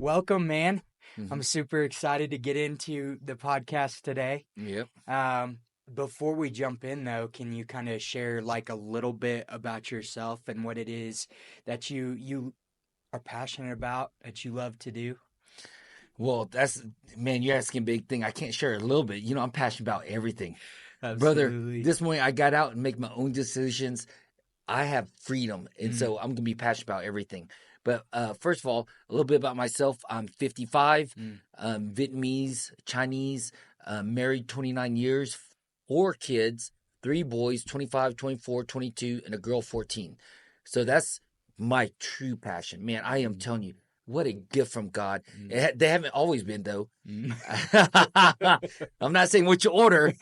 welcome, man. Mhm. I'm super excited to get into the podcast today. Yep. Before we jump in, though, can you kind of share like a little bit about yourself and what it is that you are passionate about, that you love to do? Well, man, you're asking a big thing. I can't share a little bit. I'm passionate about everything. Brother, Absolutely. this morning I got out and make my own decisions. I have freedom, and so I'm going to be passionate about everything. But first of all, a little bit about myself. I'm 55, Vietnamese, Chinese, married 29 years, 4 kids, 3 boys, 25, 24, 22, and a girl 14. So that's my true passion. Man, I am telling you, what a gift from God. They haven't always been, though. I'm not saying what you order,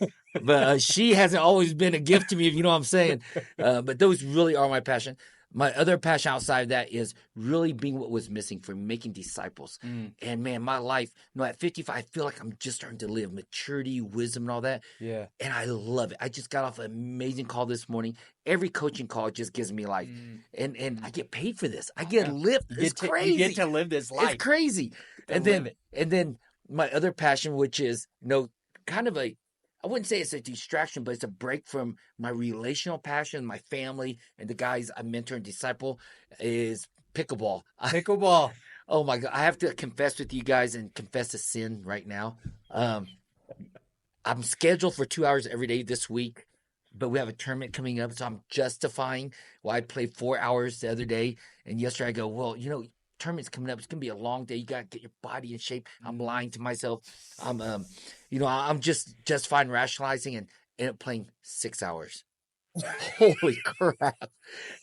but she hasn't always been a gift to me, if you know what I'm saying. But those really are my passion. My other passion outside of that is really being what was missing for me, making disciples. And man, my life, at 55, I feel like I'm just starting to live maturity, wisdom, and all that. Yeah. And I love it. I just got off an amazing call this morning. Every coaching call just gives me life. And I get paid for this. I get lift. It's crazy. You get to live this life. It's crazy. And then my other passion, which is, kind of I wouldn't say it's a distraction, but it's a break from my relational passion, my family, and the guys I mentor and disciple, is pickleball. Pickleball. Oh my God. I have to confess with you guys and confess a sin right now. I'm scheduled for 2 hours every day this week, but we have a tournament coming up, so I'm justifying why I played 4 hours the other day. And yesterday I go, well, tournament's coming up. It's gonna be a long day. You gotta get your body in shape. I'm lying to myself. I'm just fine rationalizing and end up playing 6 hours. Holy crap!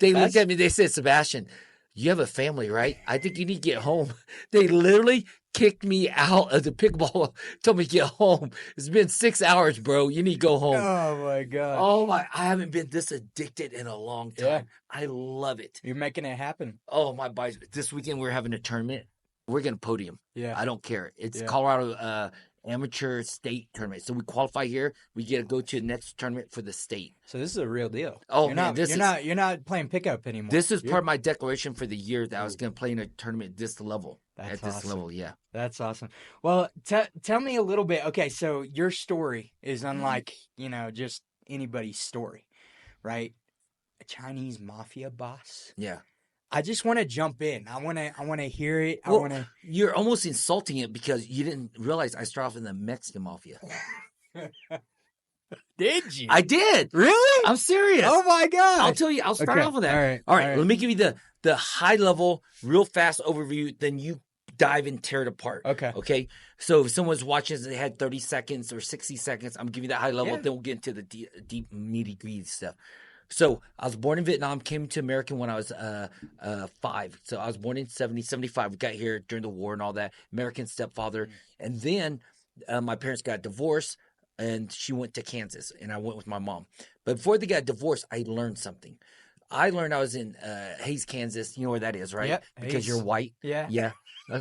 They looked at me. They said, "Sebastian, you have a family, right? I think you need to get home." They literally kicked me out of the pickleball. Told me to get home. It's been 6 hours, bro. You need to go home. Oh my God. Oh my! I haven't been this addicted in a long time. Yeah. I love it. You're making it happen. Oh my! This weekend we're having a tournament. We're gonna podium. Yeah. I don't care. It's Colorado amateur state tournament. So we qualify here. We get to go to the next tournament for the state. So this is a real deal. Oh you're man, you're not playing pickup anymore. This is part of my declaration for the year that I was going to play in a tournament this level. That's this awesome. level, yeah. That's awesome. Well, tell me a little bit. Okay, so your story is unlike, just anybody's story, right? A Chinese mafia boss. Yeah. I just want to jump in. I want to hear it. You're almost insulting it because you didn't realize I started off in the Mexican mafia. Did you? I did. Really? I'm serious. Oh my God. I'll tell you. I'll start off with that. All right. Let me give you the high level, real fast overview. Then you dive and tear it apart. Okay. So if someone's watching, they had 30 seconds or 60 seconds. I'm giving you that high level. Yeah. Then we'll get into the deep nitty-gritty stuff. So I was born in Vietnam, came to America when I was 5. So I was born in 75. We got here during the war and all that. American stepfather. And then my parents got divorced and she went to Kansas and I went with my mom. But before they got divorced, I learned something. I was in Hayes, Kansas. You know where that is, right? Yep, because Hayes. You're white. Yeah. Yeah.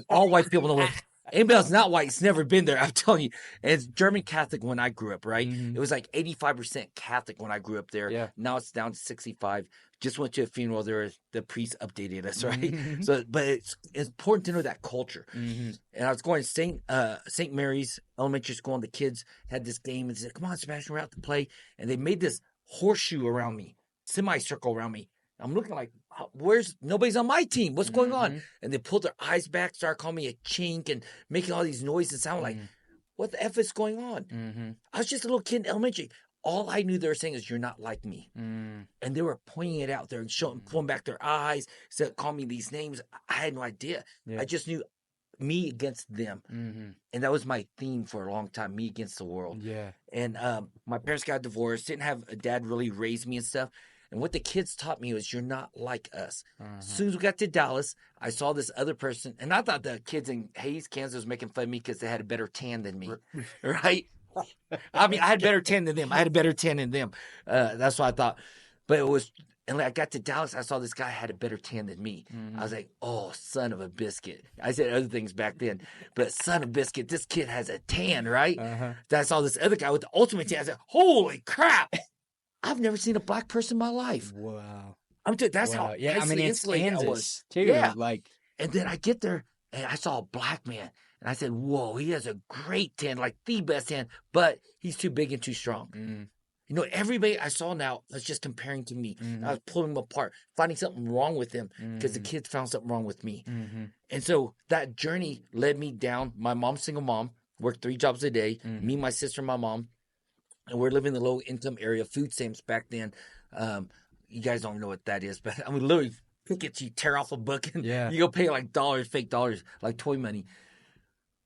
All white people know where. Anybody else not white, it's never been there. I'm telling you. And it's German Catholic when I grew up, right? It was like 85% Catholic when I grew up there. Yeah. Now it's down to 65. Just went to a funeral there. The priest updated us, right? So, but it's important to know that culture. And I was going to St. Mary's Elementary School, and the kids had this game and said, "Come on, Sebastian, we're out to play." And they made this horseshoe around me, semicircle around me. I'm looking like, nobody's on my team. What's going on? And they pulled their eyes back, started calling me a chink and making all these noises. Sound like, what the F is going on? I was just a little kid in elementary. All I knew they were saying is, "You're not like me." And they were pointing it out there and pulling back their eyes, calling me these names. I had no idea. Yeah. I just knew me against them. And that was my theme for a long time, me against the world. Yeah. And my parents got divorced, didn't have a dad really raise me and stuff. And what the kids taught me was, you're not like us. As soon as we got to Dallas, I saw this other person, and I thought the kids in Hayes, Kansas was making fun of me because they had a better tan than me, right? I mean, I had better tan than them. That's what I thought. But it was, and I got to Dallas, I saw this guy had a better tan than me. I was like, oh, son of a biscuit. I said other things back then, but son of a biscuit, this kid has a tan, right? Then I saw this other guy with the ultimate tan. I said, holy crap. I've never seen a black person in my life. Wow. That's how it's Kansas too. Yeah. Like, And then I get there, and I saw a black man, and I said, "Whoa, he has a great tan, like the best tan, but he's too big and too strong." You know, everybody I saw now was just comparing to me. I was pulling them apart, finding something wrong with them because the kids found something wrong with me. And so that journey led me down. My mom's single mom, worked 3 jobs a day. Me, my sister, my mom, and we're living in the low income area. Food stamps back then. You guys don't know what that is, but I mean, literally, pick it, you tear off a book, and you go pay like dollars, fake dollars, like toy money.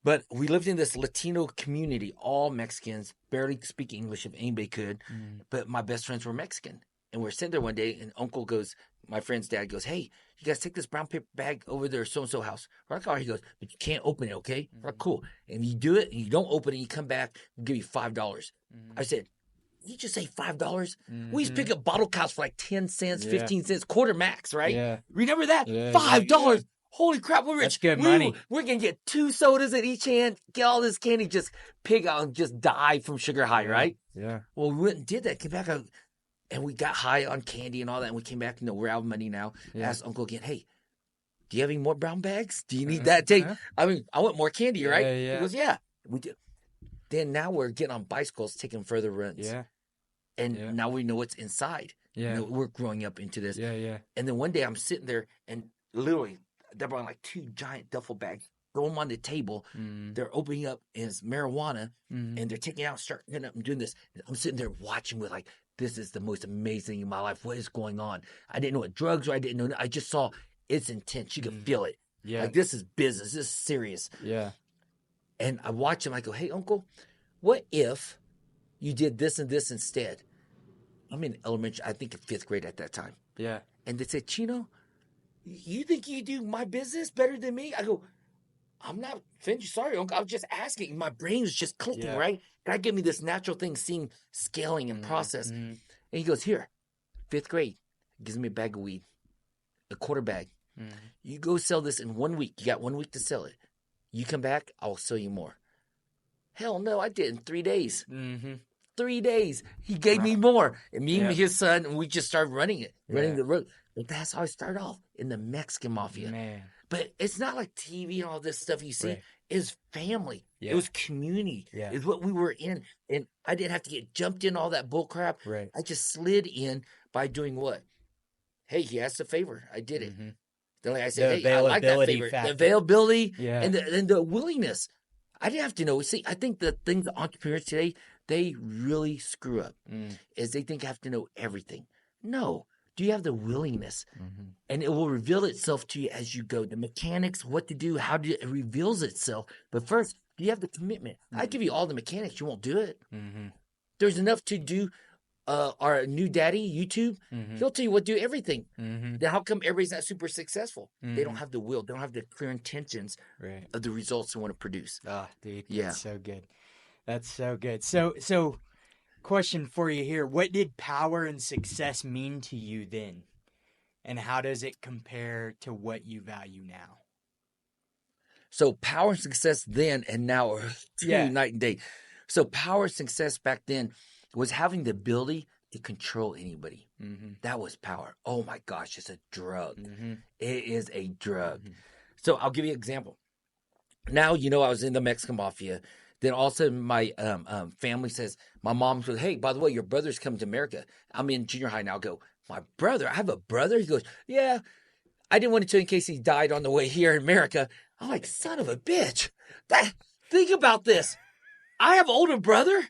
But we lived in this Latino community, all Mexicans, barely speak English if anybody could. But my best friends were Mexican. And we're sitting there one day, and Uncle goes, my friend's dad goes, "Hey, you guys take this brown paper bag over there, so-and-so house." We're like, "Oh," he goes, "but you can't open it, okay?" We're like, "Cool." And you do it, and you don't open it, and you come back, we'll give you $5. I said, "You just say $5? We used to pick up bottle caps for like 10 cents, 15 cents, quarter max, right?" Yeah. Remember that? Yeah, $5. Holy crap, we're rich. That's good money. We're going to get 2 sodas at each hand, get all this candy, just pig out and just die from sugar high, right? Yeah. Well, we went and did that, came back out, and we got high on candy and all that, and we came back, we're out of money now. Asked Uncle again, "Hey, do you have any more brown bags? Do you need that?" I mean, I want more candy, right? Yeah. He goes, "Yeah, we do." Then now we're getting on bicycles, taking further runs. Yeah. And now we know what's inside. Yeah. You know, we're growing up into this. Yeah. And then one day I'm sitting there, and literally, they brought like 2 giant duffel bags, throw them on the table. They're opening up, and it's marijuana, and they're taking it out, starting up and doing this. And I'm sitting there watching with like, this is the most amazing thing in my life. What is going on? I didn't know what drugs were. I didn't know. I just saw it's intense. You can feel it. Yeah. Like, this is business. This is serious. Yeah. And I watch him. I go, "Hey, Uncle, what if you did this and this instead?" I'm in elementary, I think in 5th grade at that time. Yeah. And they said, "Chino, you think you do my business better than me?" I go, "I'm not offended. Sorry, Uncle. I was just asking." My brain was just clicking, right? God gave me this natural thing, seeing scaling and process. And he goes, "Here, 5th grade," gives me a bag of weed, a quarter bag. "You go sell this in 1 week. You got 1 week to sell it. You come back, I'll sell you more." Hell no, I did it in 3 days. 3 days. He gave me more. And me and his son, and we just started running the road. But that's how I started off in the Mexican Mafia. Man. But it's not like TV and all this stuff you see. It's family. Yeah. It was community. Yeah. It's what we were in. And I didn't have to get jumped in all that bull crap. Right. I just slid in by doing what? Hey, he asked a favor. I did it. Then like I said, "Hey, I like that favor." factor. The availability Yeah. and the willingness. I didn't have to know. See, I think the things that entrepreneurs today, they really screw up is they think I have to know everything. No. Do you have the willingness? And it will reveal itself to you as you go. The mechanics, what to do, how to, it reveals itself. But first, do you have the commitment? I give you all the mechanics. You won't do it. There's enough to do. Our new daddy, YouTube, he'll tell you what to do everything. Then how come everybody's not super successful? They don't have the will. They don't have the clear intentions of the results they want to produce. Oh, dude. Yeah. That's so good. That's so good. So question for you here. What did power and success mean to you then? And how does it compare to what you value now? So power and success then and now are truly night and day. So power and success back then was having the ability to control anybody. That was power. Oh my gosh, it's a drug. It is a drug. So I'll give you an example. Now, you know, I was in the Mexican Mafia. Then all of a sudden my family says, my mom says, "Hey, by the way, your brother's coming to America." I'm in junior high now. I go, "My brother? I have a brother?" He goes, "Yeah. I didn't want to tell you in case he died on the way here in America." I'm like, son of a bitch. Think about this. I have an older brother.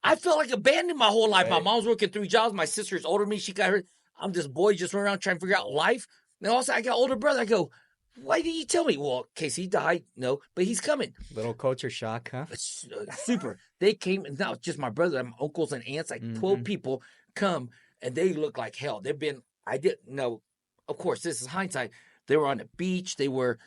I felt like abandoned my whole life. My mom's working 3 jobs. My sister's older than me. She got her. I'm this boy just running around trying to figure out life. And also, I got an older brother. I go, "Why didn't you tell me?" "Well, in case he died." "No, but he's coming." Little culture shock, huh? It's, super. They came, and now it's just my brother, my uncles and aunts, like 12 people come, and they look like hell. They've been, I didn't know, of course, this is hindsight. They were on a beach. They were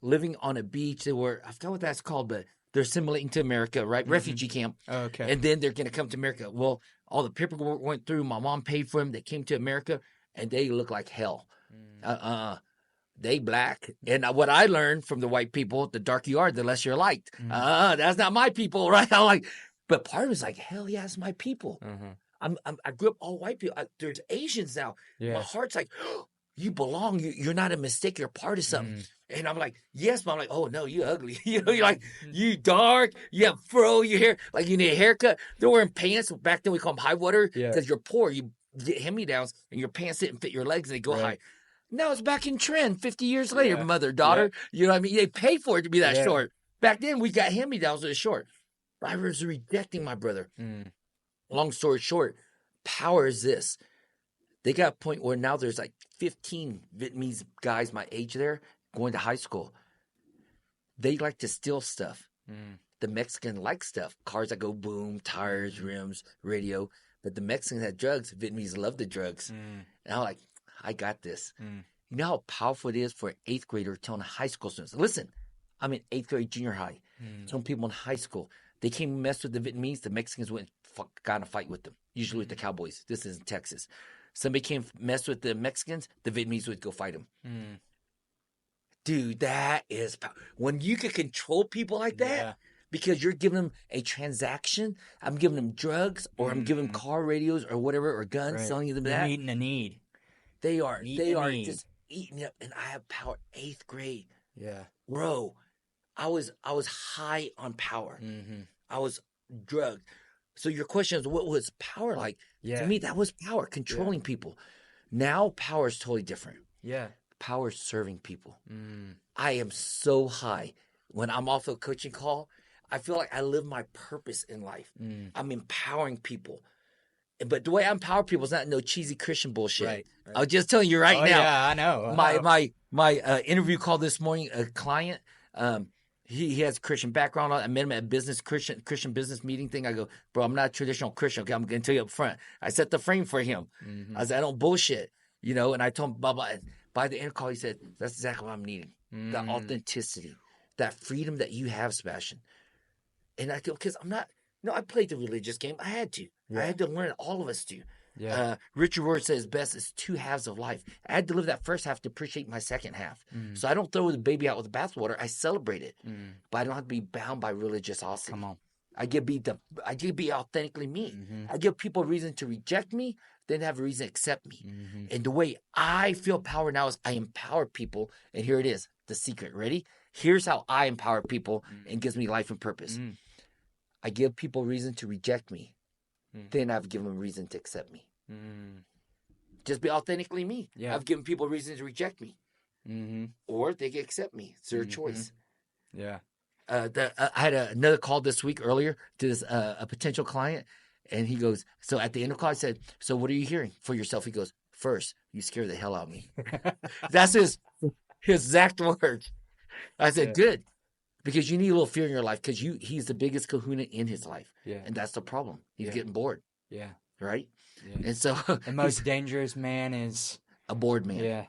living on a beach. They were, I forgot what that's called, but they're assimilating to America, right? Refugee camp. Oh, okay. And then they're going to come to America. Well, all the paperwork went through. My mom paid for them. They came to America, and they look like hell. They black. And what I learned from the white people, the darker you are, the less you're liked. That's not my people, right? I'm like, but part of it's like, hell yeah, it's my people. I grew up all white people. There's Asians now. My heart's like, you belong. You're not a mistake. You're part of something. And I'm like, yes, but I'm like, oh no, you ugly. You're like, you dark, you have fro, your hair, like you need a haircut. They're wearing pants. Back then we call them high water because you're poor. You get hand-me-downs and your pants didn't fit your legs and they go high. Now it's back in trend 50 years later, mother, daughter. You know what I mean? They pay for it to be that short. Back then we got hand-me-downs that are short. I was rejecting my brother. Long story short, power is this. They got a point where now there's like 15 Vietnamese guys my age there going to high school. They like to steal stuff. The Mexican like stuff. Cars that go boom, tires, rims, radio. But the Mexicans had drugs. Vietnamese love the drugs. And I'm like, I got this. You know how powerful it is for an 8th grader telling high school students, listen, I'm in 8th grade junior high. Telling people in high school. They came and messed with the Vietnamese. The Mexicans went and got in a fight with them. Usually with the Cowboys. This is in Texas. Somebody came mess with the Mexicans, the Vietnamese would go fight them. Dude, that is power. When you can control people like that, because you're giving them a transaction, I'm giving them drugs, or I'm giving them car radios or whatever, or guns, selling them that. Meeting a need. They are just eating it up, and I have power. 8th grade. Yeah. Bro, I was high on power. I was drugged. So your question is, what was power like? To me, that was power, controlling people. Now, power is totally different. Power is serving people. I am so high. When I'm off a coaching call, I feel like I live my purpose in life. I'm empowering people. But the way I empower people is not no cheesy Christian bullshit. Right. I'll just tell you now. Yeah, I know. My interview call this morning, a client, he has a Christian background. I met him at a Christian business meeting thing. I go, bro, I'm not a traditional Christian. Okay, I'm going to tell you up front. I set the frame for him. I said, I don't bullshit, and I told him, blah, blah. By the end call, he said, that's exactly what I'm needing. The authenticity, that freedom that you have, Sebastian. And I go, because I played the religious game. I had to. I had to learn it. All of us do. Richard Rohr says best, it's 2 halves of life. I had to live that first half to appreciate my second half. So I don't throw the baby out with the bathwater. I celebrate it. But I don't have to be bound by religiosity. Come on. I get to be authentically me. I give people a reason to reject me, then have a reason to accept me. And the way I feel power now is I empower people. And here it is, the secret. Ready? Here's how I empower people and gives me life and purpose. I give people reason to reject me. Then I've given them reason to accept me. Just be authentically me. I've given people reason to reject me. Or they can accept me. It's their choice. I had another call this week earlier to this a potential client, and he goes, so at the end of the call, I said, so what are you hearing for yourself? He goes, first, you scare the hell out of me. That's his exact words. I said, good. Because you need a little fear in your life because he's the biggest kahuna in his life. And that's the problem. He's getting bored. Right? And so the most dangerous man is a bored man.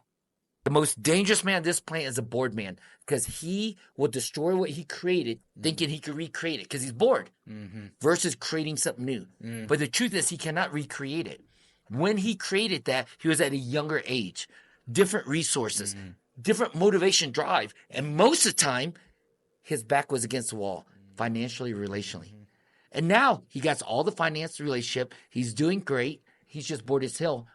The most dangerous man on this planet is a bored man because he will destroy what he created thinking he could recreate it because he's bored versus creating something new. But the truth is he cannot recreate it. When he created that, he was at a younger age, different resources, different motivation drive. And most of the time, his back was against the wall, financially, relationally. And now he got all the finance relationship. He's doing great. He's just bored as hell.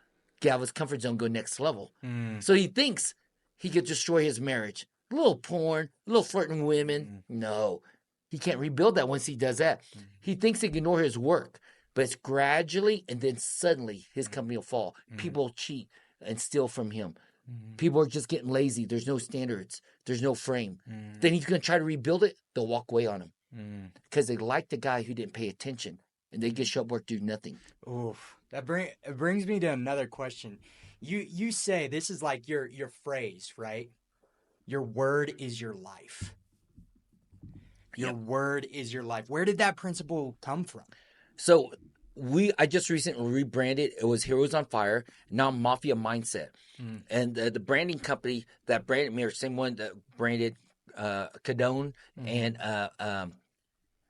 Get out of his comfort zone, go next level. So he thinks he could destroy his marriage. A little porn, a little flirting with women. No, he can't rebuild that once he does that. He thinks he can ignore his work, but it's gradually and then suddenly his company will fall. People will cheat and steal from him. People are just getting lazy. There's no standards. There's no frame. Then he's going to try to rebuild it. They'll walk away on him because they like the guy who didn't pay attention and they get show up work, do nothing. Oof. That brings me to another question. You say this is like your phrase, right? Your word is your life. Your word is your life. Where did that principle come from? So I just recently rebranded. It was Heroes on Fire. Now Mafia Mindset. And the branding company that branded me, or same one that branded Cadone and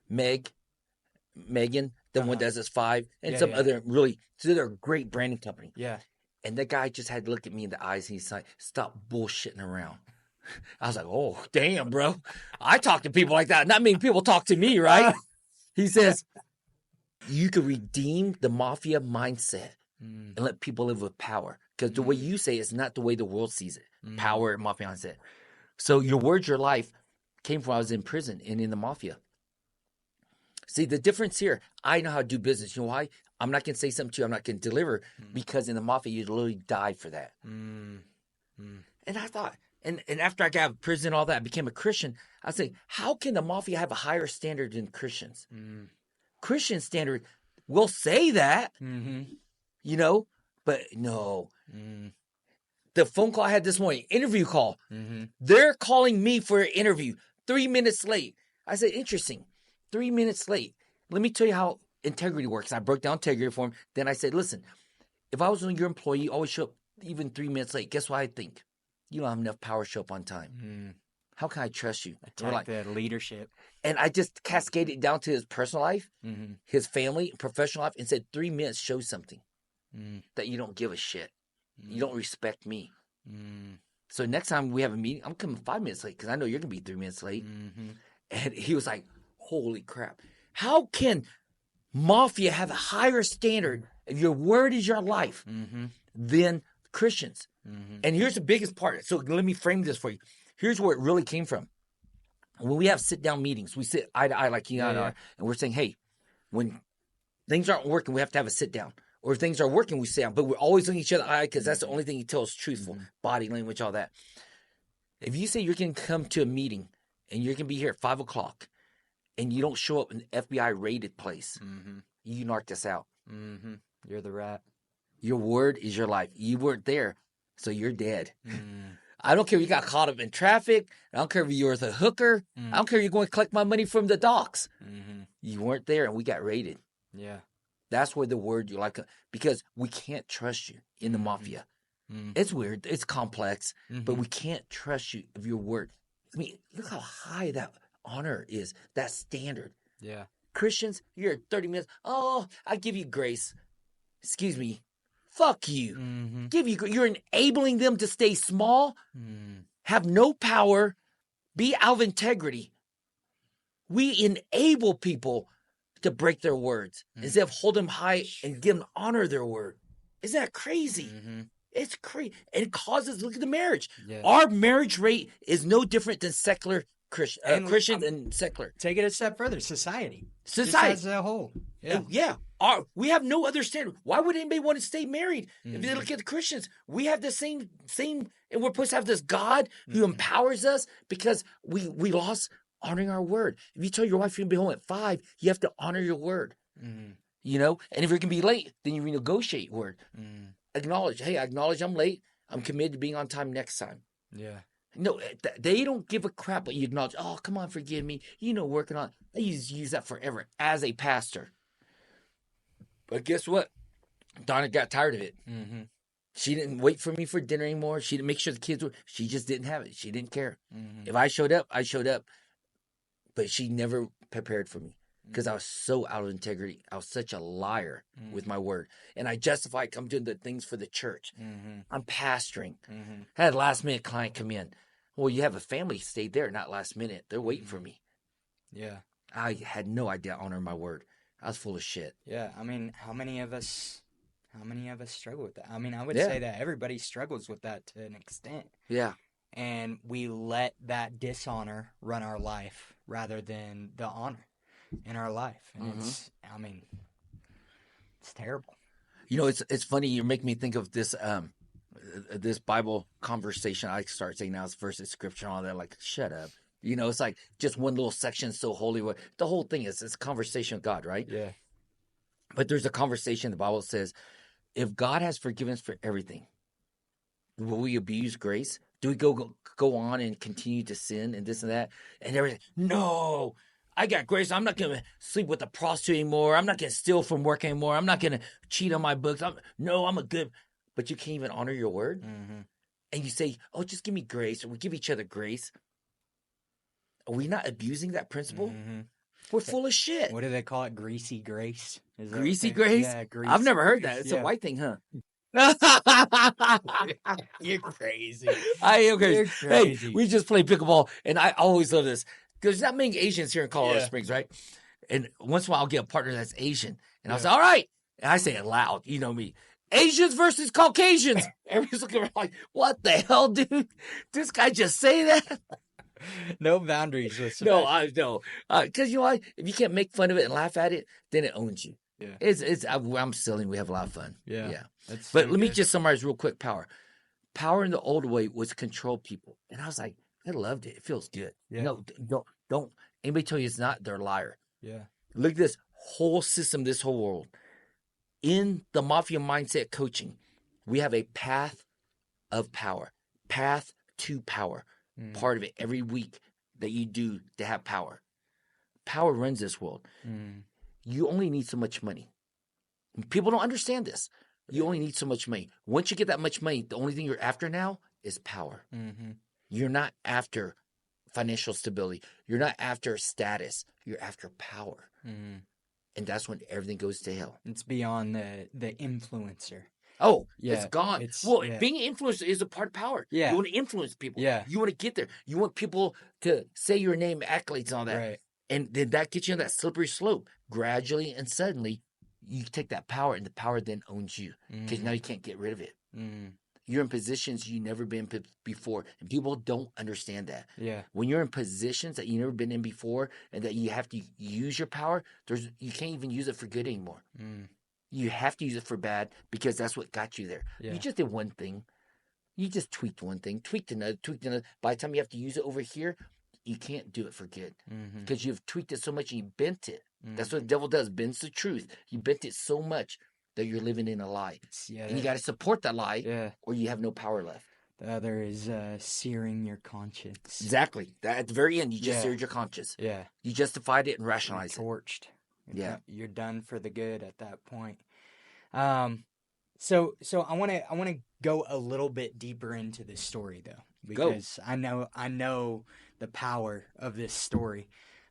Megan, the one that does this 5, and some other really, so they're a great branding company. And that guy just had to look at me in the eyes and he's like, stop bullshitting around. I was like, oh, damn, bro. I talk to people like that. Not many people talk to me, right? He says, you can redeem the Mafia mindset and let people live with power. because the way you say it is not the way the world sees it. Mm. Power, Mafia said. So your words, your life came from when I was in prison and in the Mafia. See, the difference here, I know how to do business. You know why? I'm not going to say something to you I'm not going to deliver because in the Mafia, you literally die for that. And I thought, and after I got out of prison, all that, I became a Christian. I was saying, how can the Mafia have a higher standard than Christians? Christian standard will say that, you know, but no. The phone call I had this morning, interview call. They're calling me for an interview 3 minutes late. I said, interesting. 3 minutes late. Let me tell you how integrity works. I broke down integrity for him. Then I said, listen, if I was your employee, you always show up even 3 minutes late. Guess what I think? You don't have enough power to show up on time. How can I trust you? Attack the leadership. And I just cascaded it down to his personal life, his family, professional life, and said 3 minutes shows something that you don't give a shit. You don't respect me. So next time we have a meeting, I'm coming 5 minutes late because I know you're going to be 3 minutes late. And he was like, holy crap. How can Mafia have a higher standard if your word is your life than Christians? And here's the biggest part. So let me frame this for you. Here's where it really came from. When we have sit-down meetings, we sit eye to eye like you and I are, and we're saying, hey, when things aren't working, we have to have a sit-down. Or if things are working, we sit down. But we're always looking at each other eye because that's the only thing you tell us truthful. Body language, all that. If you say you're going to come to a meeting and you're going to be here at 5 o'clock and you don't show up in an FBI-rated place, you knocked us out. You're the rat. Your word is your life. You weren't there, so you're dead. I don't care if you got caught up in traffic. I don't care if you were the hooker. I don't care if you're going to collect my money from the docks. You weren't there, and we got raided. Yeah. That's where the word you like, because we can't trust you in the Mafia. It's weird. It's complex, but we can't trust you of your word. I mean, look how high that honor is, that standard. Yeah. Christians, you're at 30 minutes. Oh, I give you grace. Excuse me. Fuck you. You're enabling them to stay small, have no power, be out of integrity. We enable people to break their words instead of hold them high and give them honor their word. Isn't that crazy? It's crazy. And it causes, look at the marriage. Yeah. Our marriage rate is no different than secular Christian and secular. Take it a step further. Society just as a whole. Yeah. We have no other standard. Why would anybody want to stay married? If you look at the Christians, we have the same, and we're supposed to have this God who empowers us because we lost honoring our word. If you tell your wife you're going to be home at 5, you have to honor your word. You know? And if you're going to be late, then you renegotiate word. Acknowledge, hey, I acknowledge I'm late. I'm committed to being on time next time. Yeah. No, they don't give a crap what you acknowledge. Oh, come on, forgive me. You know, working on. I use that forever as a pastor. But guess what? Donna got tired of it. She didn't wait for me for dinner anymore. She didn't make sure the kids were. She just didn't have it. She didn't care. If I showed up, I showed up. But she never prepared for me because I was so out of integrity. I was such a liar with my word. And I justified I'm doing the things for the church. I'm pastoring. I had a last minute client come in. Well, you have a family, stayed there, not last minute. They're waiting for me. Yeah. I had no idea to honor my word. I was full of shit. Yeah. I mean, how many of us struggle with that? I mean, I would say that everybody struggles with that to an extent. Yeah. And we let that dishonor run our life rather than the honor in our life. And it's terrible. You know, it's funny. You make me think of this this Bible conversation I start saying now. It's verses, scripture, and all that. Like, shut up. You know, it's like just one little section so holy. The whole thing is it's a conversation with God, right? Yeah. But there's a conversation. The Bible says, if God has forgiven us for everything, will we abuse grace? Do we go on and continue to sin and this and that and everything? No, I got grace. I'm not going to sleep with a prostitute anymore. I'm not going to steal from work anymore. I'm not going to cheat on my books. I'm a good, but you can't even honor your word. And you say, oh, just give me grace, or we give each other grace. Are we not abusing that principle? We're full of shit. What do they call it? Greasy grace? Greasy grace? Yeah, grease. I've never heard that. It's a white thing, huh? You're crazy. I am crazy. Hey, we just played pickleball, and I always love this. There's not many Asians here in Colorado Springs, right? And once in a while, I'll get a partner that's Asian. And I'll say, all right. And I say it loud. You know me. Asians versus Caucasians. Everybody's looking around like, what the hell, dude? This guy just say that? No boundaries with No, Sebastian. no. Because you know what? If you can't make fun of it and laugh at it, then it owns you. Yeah. I'm silly. We have a lot of fun. Yeah. That's But so let me good. just summarize real quick. Power in the old way was control people. And I was like, I loved it. It feels good. Yeah. No, don't anybody tell you it's not, they're a liar. Yeah. Look at this whole system, this whole world. In the Mafia mindset coaching, we have a path of power, path to power, part of it every week that you do to have power. Power runs this world. You only need so much money. People don't understand this. You only need so much money. Once you get that much money, the only thing you're after now is power. You're not after financial stability. You're not after status. You're after power. And that's when everything goes to hell. It's beyond the influencer. Oh, Yeah, it's gone. Being an influencer is a part of power. Yeah. You want to influence people. Yeah. You want to get there. You want people to say your name, accolades, and all that. Right. And then that gets you on that slippery slope. Gradually and suddenly, you take that power, and the power then owns you. Because now you can't get rid of it. You're in positions you've never been before. And people don't understand that. Yeah. When you're in positions that you've never been in before and that you have to use your power, you can't even use it for good anymore. You have to use it for bad because that's what got you there. Yeah. You just did one thing. You just tweaked one thing, tweaked another. By the time you have to use it over here, you can't do it for good because you've tweaked it so much and you bent it. That's what the devil does, bends the truth. You bent it so much that you're living in a lie. And you got to support that lie or you have no power left. The other is searing your conscience. Exactly. At the very end, you just seared your conscience. Yeah. You justified it and rationalized it. Torched. You're done for the good at that point. So I want to go a little bit deeper into this story though, because I know the power of this story.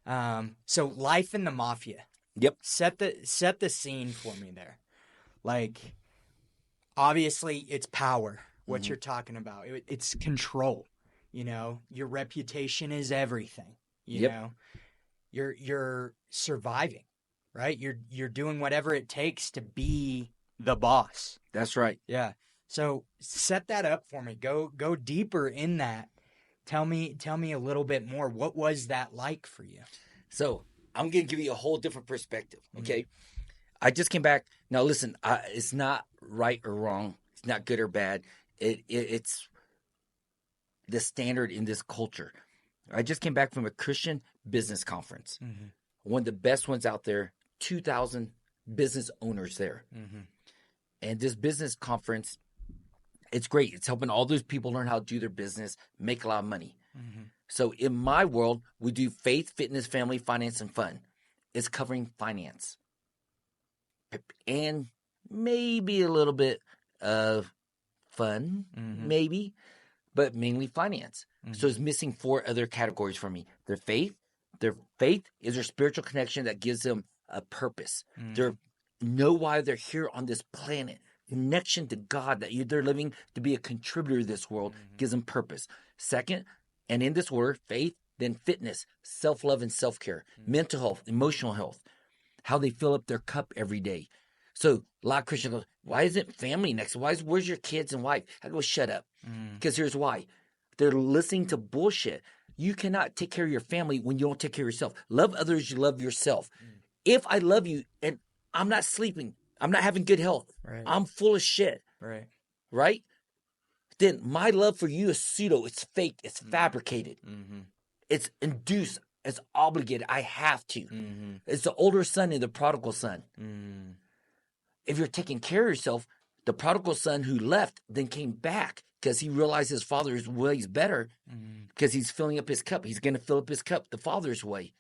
So life in the Mafia. Yep. Set the scene for me there. Like, obviously it's power. What you're talking about, it's control. You know, your reputation is everything. You know, you're surviving. Right? You're doing whatever it takes to be the boss. That's right. Yeah. So set that up for me. Go deeper in that. Tell me a little bit more. What was that like for you? So I'm going to give you a whole different perspective. Okay. I just came back. Now listen, it's not right or wrong. It's not good or bad. It's the standard in this culture. I just came back from a Christian business conference. One of the best ones out there. 2,000 business owners there. And this business conference, it's great. It's helping all those people learn how to do their business, make a lot of money. So in my world, we do faith, fitness, family, finance, and fun. It's covering finance. And maybe a little bit of fun, maybe, but mainly finance. So it's missing 4 other categories for me. Their faith is their spiritual connection that gives them a purpose. They know why they're here on this planet. Connection to God, that they're living to be a contributor to this world, gives them purpose. Second, and in this order, faith, then fitness, self-love and self-care, mental health, emotional health, how they fill up their cup every day. So a lot of Christians go, why isn't family next? Where's your kids and wife? I go, shut up. Because here's why. They're listening to bullshit. You cannot take care of your family when you don't take care of yourself. Love others, you love yourself. If I love you and I'm not sleeping, I'm not having good health, I'm full of shit, right? Then my love for you is pseudo, it's fake, it's fabricated. It's induced, it's obligated, I have to. It's the older son and the prodigal son. If you're taking care of yourself, the prodigal son who left then came back because he realized his father's way is better because he's filling up his cup. He's going to fill up his cup the father's way.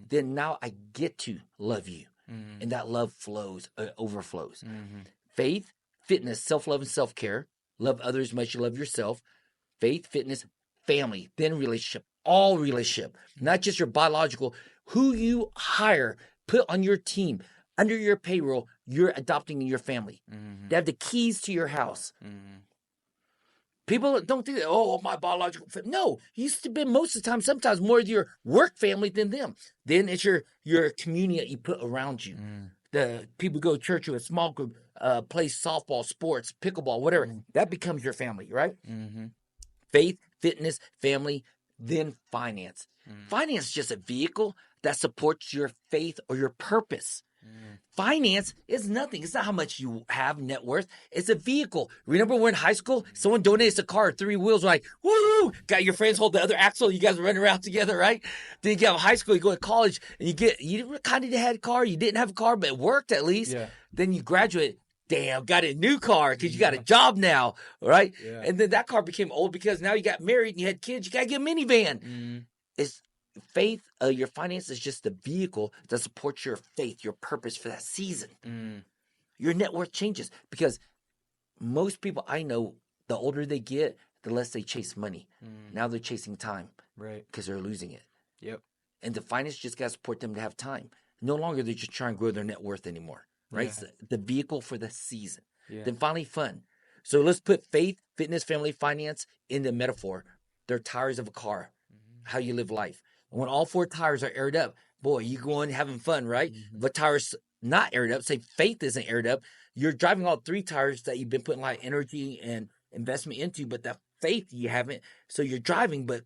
Then now I get to love you. And that love flows, overflows. Faith, fitness, self-love, and self-care. Love others as much as you love yourself. Faith, fitness, family, then relationship. All relationship, not just your biological. Who you hire, put on your team, under your payroll, you're adopting in your family. They have the keys to your house. People don't think that, oh, my biological family. No, you spend most of the time, sometimes more of your work family than them. Then it's your community that you put around you. the people go to church with a small group, play softball, sports, pickleball, whatever. That becomes your family, right? Faith, fitness, family, then finance. Finance is just a vehicle that supports your faith or your purpose. Finance is nothing. It's not how much you have net worth. It's a vehicle. Remember when in high school, someone donates a car, 3 wheels, like, woo! Got your friends hold the other axle. You guys running around together, right? Then you get out of high school, you go to college, and you kind of had a car. You didn't have a car, but it worked at least. Yeah. Then you graduate. Damn, got a new car because you got a job now, right? Yeah. And then that car became old because now you got married and you had kids. You got to get a minivan. It's faith, your finance is just the vehicle that supports your faith, your purpose for that season. Your net worth changes because most people I know, the older they get, the less they chase money. Now they're chasing time, right? Because they're losing it. Yep. And the finance just got to support them to have time. No longer they're just trying to grow their net worth anymore, right? Yeah. It's the vehicle for the season. Yeah. Then finally, fun. So let's put faith, fitness, family, finance in the metaphor. They're tires of a car, how you live life. When all 4 tires are aired up, boy, you going having fun, right? But tires not aired up, say faith isn't aired up, you're driving all 3 tires that you've been putting a lot of energy and investment into, but that faith you haven't. So you're driving, but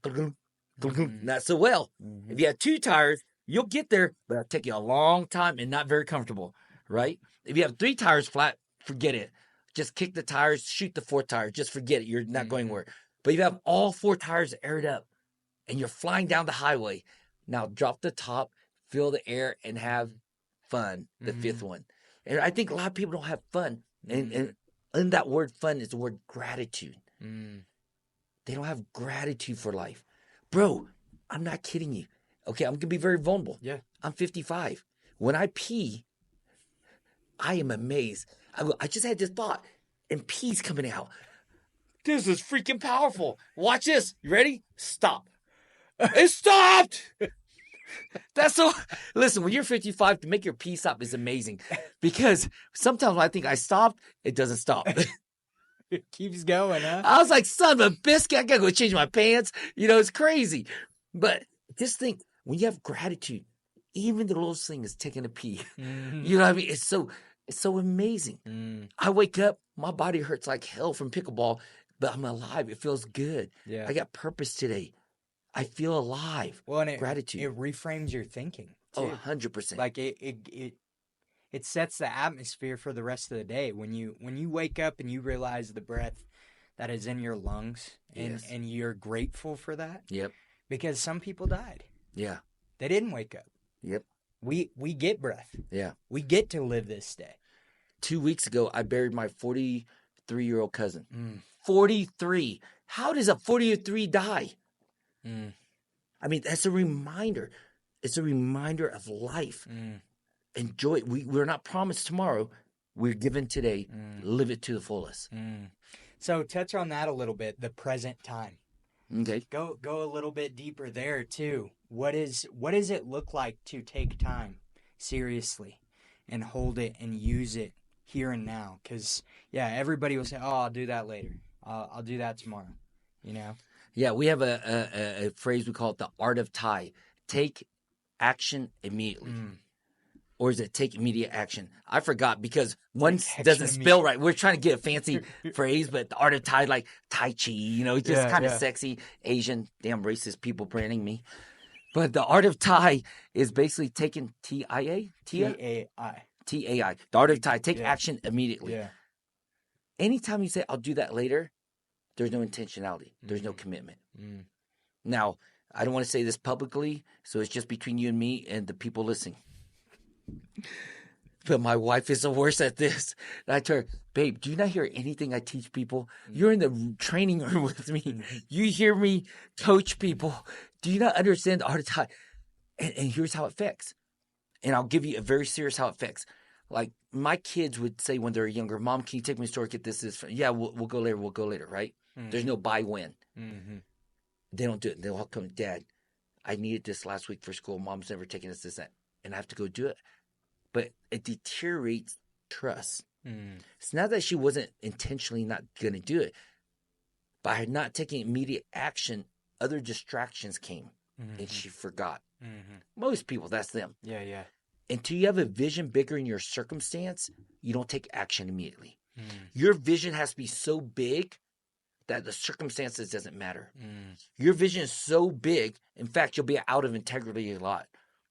not so well. If you have 2 tires, you'll get there, but it'll take you a long time and not very comfortable, right? If you have 3 tires flat, forget it. Just kick the tires, shoot the 4th tire. Just forget it. You're not going anywhere. But if you have all 4 tires aired up, and you're flying down the highway. Now drop the top, feel the air, and have fun, the 5th one. And I think a lot of people don't have fun. And in that word fun is the word gratitude. They don't have gratitude for life. Bro, I'm not kidding you. Okay, I'm going to be very vulnerable. Yeah. I'm 55. When I pee, I am amazed. I just had this thought, and pee's coming out. This is freaking powerful. Watch this. You ready? Stop. It stopped. That's so. Listen, when you're 55, to make your pee stop is amazing, because sometimes when I think I stopped, it doesn't stop. It keeps going, huh? I was like, son of a biscuit, I gotta go change my pants. It's crazy. But just think, when you have gratitude, even the littlest thing is taking a pee. You know what I mean? It's so amazing. I wake up, my body hurts like hell from pickleball, but I'm alive. It feels good. Yeah. I got purpose today. I feel alive. Well, and gratitude. It reframes your thinking too. Oh, 100%. Like it sets the atmosphere for the rest of the day. When you wake up and you realize the breath that is in your lungs, and you're grateful for that. Yep. Because some people died. Yeah. They didn't wake up. Yep. We get breath. Yeah. We get to live this day. 2 weeks ago, I buried my 43-year-old cousin. 43. How does a 43 die? I mean, that's a reminder. It's a reminder of life. Enjoy it. We're not promised tomorrow. We're given today. Live it to the fullest. So touch on that a little bit, the present time. Okay. Go a little bit deeper there too. What does it look like to take time seriously and hold it and use it here and now? Because, everybody will say, oh, I'll do that later. I'll do that tomorrow, Yeah, we have a phrase we call it the art of tie. Take action immediately. Or is it take immediate action? I forgot because one doesn't spell right. We're trying to get a fancy phrase, but the art of tie, like Tai Chi, it's just kind of sexy, Asian, damn racist people branding me. But the art of tie is basically taking T-I-A? T-A-I. T-A-I. The art of tie. Take action immediately. Yeah. Anytime you say, I'll do that later, there's no intentionality. There's no commitment. Now, I don't want to say this publicly, so it's just between you and me and the people listening. But my wife is the worst at this. And I told her, babe, do you not hear anything I teach people? You're in the training room with me. You hear me coach people. Do you not understand the art of tie? And here's how it affects. And I'll give you a very serious how it affects. Like my kids would say when they're younger, Mom, can you take me to the store, get this? Yeah, we'll go later. We'll go later, right? There's no buy when. They don't do it. They'll all come, Dad, I needed this last week for school. Mom's never taken us this, that. And I have to go do it. But it deteriorates trust. It's not that she wasn't intentionally not going to do it. By her not taking immediate action, other distractions came. And she forgot. Most people, that's them. Yeah. until you have a vision bigger in your circumstance, you don't take action immediately. Your vision has to be so big that the circumstances doesn't matter. Your vision is so big. In fact, you'll be out of integrity a lot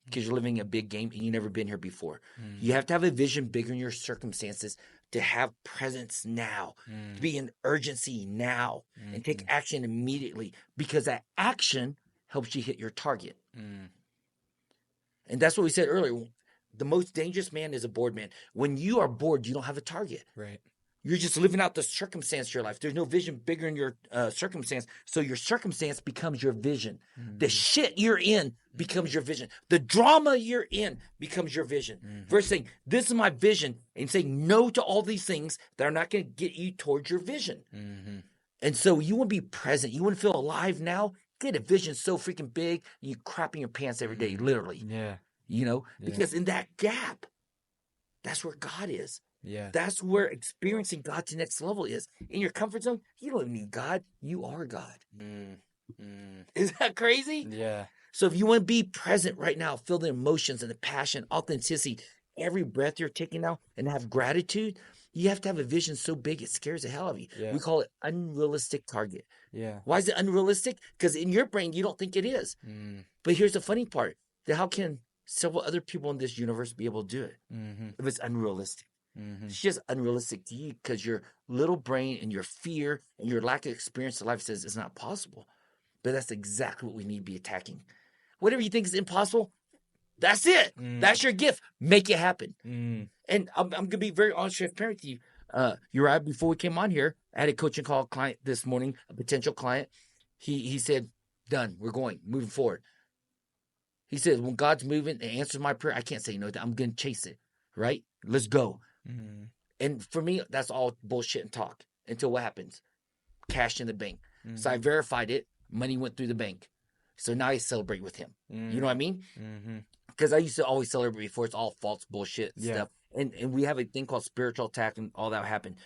because you're living a big game and you've never been here before. You have to have a vision bigger in your circumstances to have presence now, to be in urgency now, and take action immediately, because that action helps you hit your target. And that's what we said earlier. The most dangerous man is a bored man. When you are bored, you don't have a target. Right. You're just living out the circumstance of your life. There's no vision bigger in your circumstance. So your circumstance becomes your vision. The shit you're in becomes your vision. The drama you're in becomes your vision. Versus saying, this is my vision, and saying no to all these things that are not going to get you towards your vision. And so you want to be present. You want to feel alive now. Get a vision so freaking big, you crap in your pants every day, literally. Yeah. You know, because in that gap, that's where God is. Yeah. That's where experiencing God to the next level is. In your comfort zone, you don't need God. You are God. Is that crazy? Yeah. So if you want to be present right now, feel the emotions and the passion, authenticity, every breath you're taking now, and have gratitude, you have to have a vision so big it scares the hell out of you. Yeah. We call it unrealistic target. Yeah. Why is it unrealistic? Because in your brain, you don't think it is. But here's the funny part. That how can several other people in this universe be able to do it if it's unrealistic? It's just unrealistic to you because your little brain and your fear and your lack of experience in life says it's not possible. But that's exactly what we need to be attacking. Whatever you think is impossible, that's it. That's your gift. Make it happen. And I'm going to be very honest and transparent with you. Uriah, before we came on here, I had a coaching call client this morning, a potential client. He said, done. We're going, moving forward. He said, when God's moving and answers my prayer, I can't say no. I'm going to chase it, right? Let's go. And for me, that's all bullshit and talk until what happens? Cash in the bank. So I verified it. Money went through the bank. So now I celebrate with him. You know what I mean? Because I used to always celebrate before it's all false bullshit stuff. And we have a thing called spiritual attack and all that happened.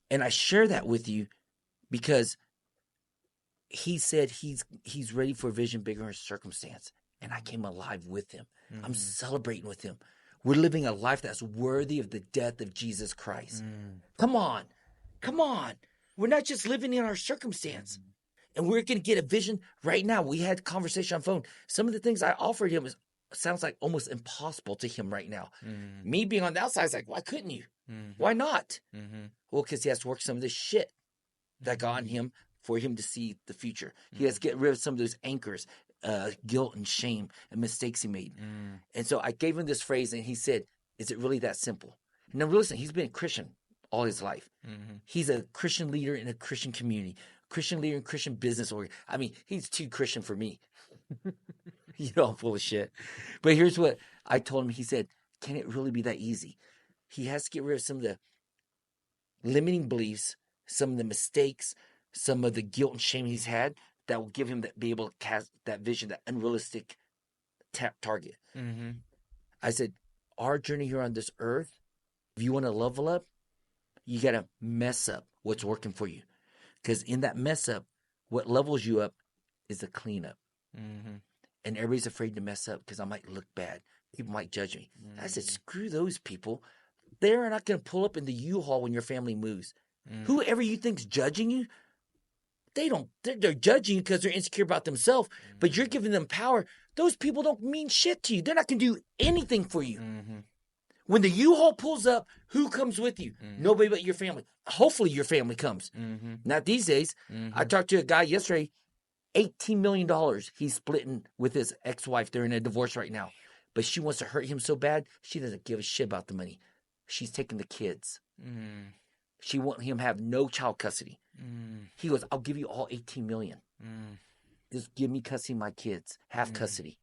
And I share that with you because he said he's ready for a vision bigger in his circumstance. And I came alive with him. I'm celebrating with him. We're living a life that's worthy of the death of Jesus Christ. Come on. Come on. We're not just living in our circumstance. And we're going to get a vision right now. We had a conversation on phone. Some of the things I offered him sounds like almost impossible to him right now. Me being on the outside is like, why couldn't you? Why not? Well, because he has to work some of this shit that got on him for him to see the future. He has to get rid of some of those anchors. Guilt and shame and mistakes he made. And so I gave him this phrase and he said, is it really that simple? Now listen, he's been a Christian all his life. He's a Christian leader in a Christian community, Christian leader in Christian business. I mean, he's too Christian for me. You know, I'm full of shit. But here's what I told him. He said, can it really be that easy? He has to get rid of some of the limiting beliefs, some of the mistakes, some of the guilt and shame he's had, that will give him that, be able to cast that vision, that unrealistic target. I said, our journey here on this earth, if you want to level up, you got to mess up what's working for you. Because in that mess up, what levels you up is a cleanup. And everybody's afraid to mess up because I might look bad. People might judge me. I said, screw those people. They're not going to pull up in the U-Haul when your family moves. Whoever you think's judging you, they're judging you because they're insecure about themselves, but you're giving them power. Those people don't mean shit to you. They're not going to do anything for you. When the U-Haul pulls up, who comes with you? Nobody but your family. Hopefully your family comes. Not these days. I talked to a guy yesterday, $18 million he's splitting with his ex-wife. They're in a divorce right now. But she wants to hurt him so bad, she doesn't give a shit about the money. She's taking the kids. She wants him to have no child custody. He goes, I'll give you all 18 million. Just give me custody of my kids. Half custody.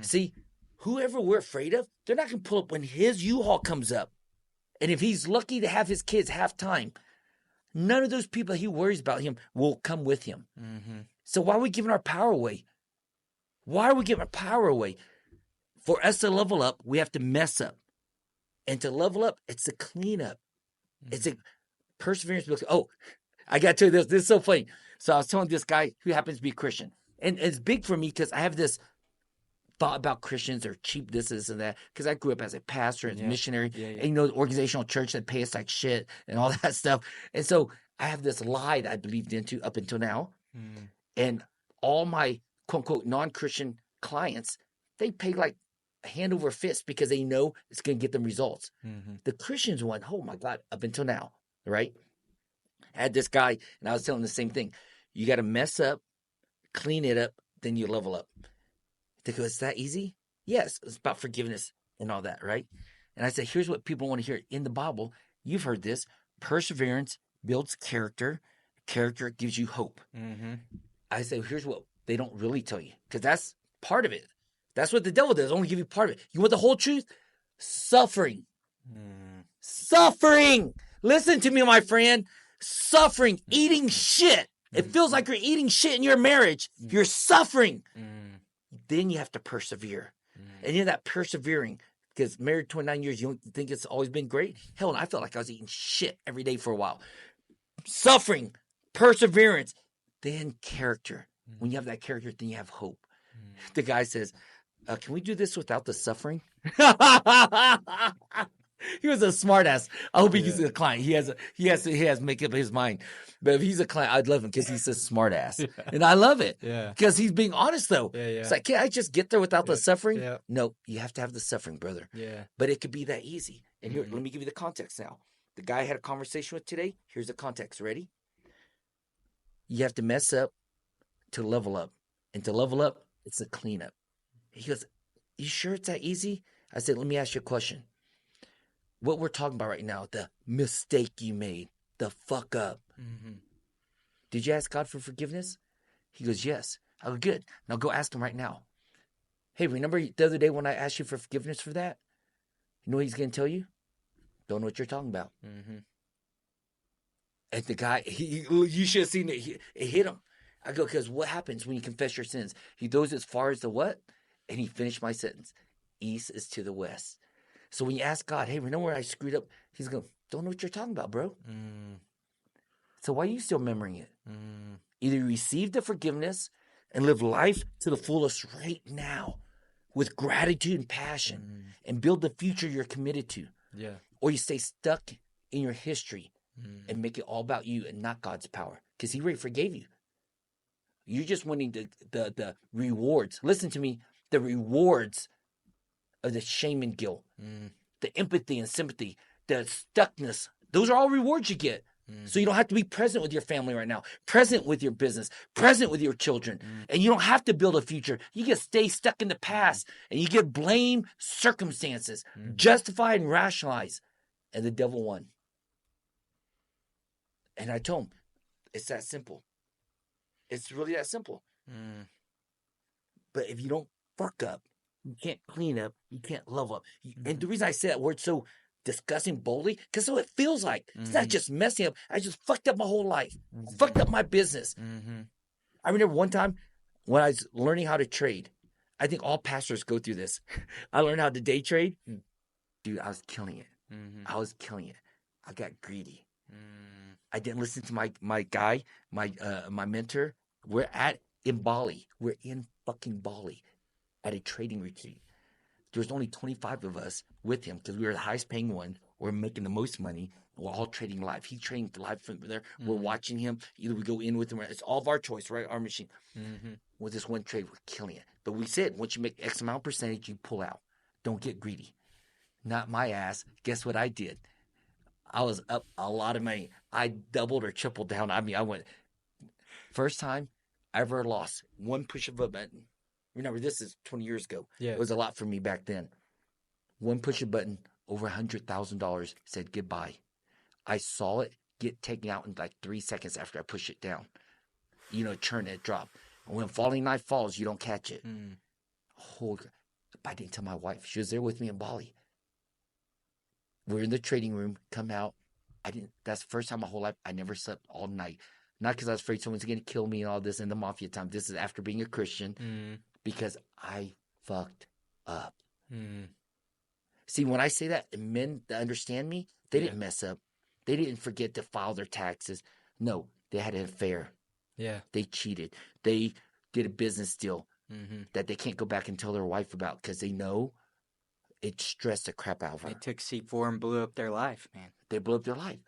See, whoever we're afraid of, they're not going to pull up when his U-Haul comes up. And if he's lucky to have his kids half time, none of those people he worries about him will come with him. So why are we giving our power away? Why are we giving our power away? For us to level up, we have to mess up. And to level up, it's a cleanup. It's a perseverance. Oh, I got to tell you this. This is so funny. So I was telling this guy who happens to be a Christian. And it's big for me because I have this thought about Christians are cheap, this and that. Because I grew up as a pastor, as a missionary, Yeah. and the organizational church that pay us like shit and all that stuff. And so I have this lie that I believed into up until now. And all my quote unquote non-Christian clients, they pay like hand over fist because they know it's going to get them results. The Christians went, oh my God, up until now, right? I had this guy, and I was telling him the same thing. You got to mess up, clean it up, then you level up. They go, it's that easy? Yes, it's about forgiveness and all that, right? And I said, here's what people want to hear. In the Bible, you've heard this. Perseverance builds character. Character gives you hope. I said, here's what they don't really tell you, because that's part of it. That's what the devil does, only give you part of it. You want the whole truth? Suffering. Suffering. Listen to me, my friend. Suffering, eating shit. It feels like you're eating shit in your marriage. You're suffering. Then you have to persevere. And in that persevering, because married 29 years, you don't think it's always been great? Hell, I felt like I was eating shit every day for a while. Suffering, perseverance, then character. When you have that character, then you have hope. The guy says, can we do this without the suffering? He was a smartass. I hope he's a client. He has make up his mind. But if he's a client, I'd love him because he's a smartass. And I love it. Because he's being honest though. It's like, can't I just get there without the suffering? No, you have to have the suffering, brother. But it could be that easy. And here, let me give you the context now. The guy I had a conversation with today. Here's the context. Ready? You have to mess up to level up. And to level up, it's a cleanup. He goes, you sure it's that easy? I said, let me ask you a question. What we're talking about right now, the mistake you made, the fuck up. Did you ask God for forgiveness? He goes, yes. I go, good. Now go ask him right now. Hey, remember the other day when I asked you for forgiveness for that? You know what he's going to tell you? Don't know what you're talking about. And the guy, you should have seen it. It hit him. I go, because what happens when you confess your sins? He goes as far as the what? And he finished my sentence. East is to the west. So when you ask God, hey, remember where I screwed up? He's going, don't know what you're talking about, bro. So why are you still remembering it? Either you receive the forgiveness and live life to the fullest right now with gratitude and passion and build the future you're committed to. Or you stay stuck in your history and make it all about you and not God's power, because he already forgave you. You're just wanting the rewards. Listen to me. The rewards of the shame and guilt, the empathy and sympathy, the stuckness. Those are all rewards you get. So you don't have to be present with your family right now, present with your business, present with your children. And you don't have to build a future. You can stay stuck in the past and you get blame circumstances, justify and rationalize. And the devil won. And I told him, it's that simple. It's really that simple. But if you don't fuck up, you can't clean up, you can't level up. And the reason I say that word so disgusting boldly, because so it feels like it's not just messing up. I just fucked up my whole life. Fucked up my business. I remember one time when I was learning how to trade. I think all pastors go through this. I learned how to day trade. Dude, I was killing it. I was killing it. I got greedy. I didn't listen to my guy, my mentor. We're in Bali. We're in fucking Bali at a trading retreat. There was only 25 of us with him because we were the highest paying one. We're making the most money. We're all trading live. He trading live from there. We're watching him. Either we go in with him or it's all of our choice, right? Our machine. With this one trade, we're killing it. But we said, once you make X amount of percentage, you pull out. Don't get greedy. Not my ass. Guess what I did? I was up a lot of money. I doubled or tripled down. I mean, I went. First time I ever lost. One push of a button. Remember, this is 20 years ago. It was a lot for me back then. One push of a button, over $100,000 said goodbye. I saw it get taken out in like 3 seconds after I push it down. Churn it, drop. And when falling knife falls, you don't catch it. But I didn't tell my wife. She was there with me in Bali. We're in the trading room, come out. That's the first time my whole life I never slept all night. Not because I was afraid someone's going to kill me and all this in the Mafia time. This is after being a Christian because I fucked up. See, when I say that, men that understand me, they didn't mess up. They didn't forget to file their taxes. No, they had an affair. They cheated. They did a business deal. that they can't go back and tell their wife about because they know it stressed the crap out of her. They took C4 and blew up their life, man. They blew up their life.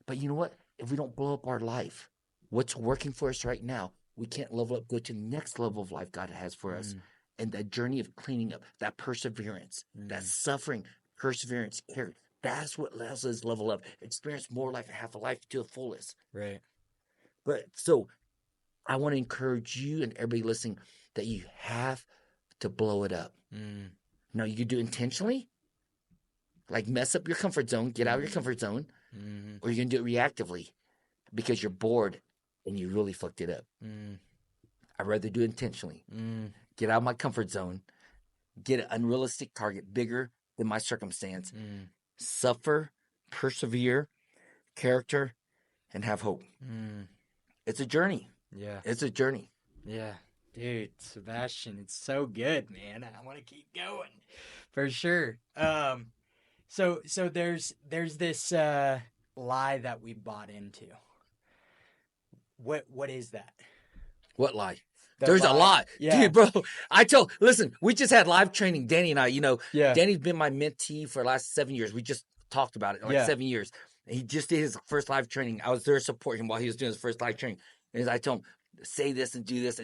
But you know what? If we don't blow up our life, what's working for us right now, we can't level up, go to the next level of life God has for us. And that journey of cleaning up, that perseverance, that suffering, perseverance, care, that's what allows us to level up, experience more life and have a life to the fullest. Right. But so I want to encourage you and everybody listening that you have to blow it up. Now, you can do it intentionally, like mess up your comfort zone, get out of your comfort zone, or you can do it reactively because you're bored and you really fucked it up. I'd rather do it intentionally. Get out of my comfort zone, get an unrealistic target bigger than my circumstance, suffer, persevere, character, and have hope. It's a journey. Yeah. It's a journey. Yeah. Dude, Sebastian, it's so good, man. I want to keep going for sure. So there's this lie that we bought into. What is that? What lie? The There's lie. a lot. Yeah. Dude, bro. Listen, we just had live training. Danny and I, Danny's been my mentee for the last 7 years. We just talked about it, 7 years. He just did his first live training. I was there supporting him while he was doing his first live training. And I told him, say this and do this.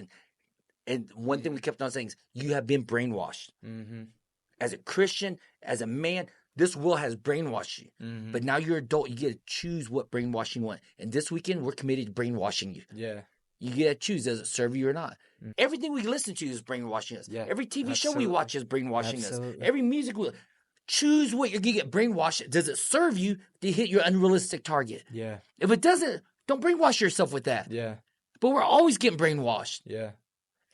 And one thing we kept on saying is, you have been brainwashed. As a Christian, as a man, this world has brainwashed you. But now you're an adult. You get to choose what brainwashing you want. And this weekend, we're committed to brainwashing you. Yeah. You get to choose, does it serve you or not? Everything we listen to is brainwashing us. Yeah, Every TV show we watch is brainwashing us. Absolutely. Every music we choose what you're going to get brainwashed. Does it serve you to hit your unrealistic target? Yeah. If it doesn't, don't brainwash yourself with that. Yeah. But we're always getting brainwashed. Yeah.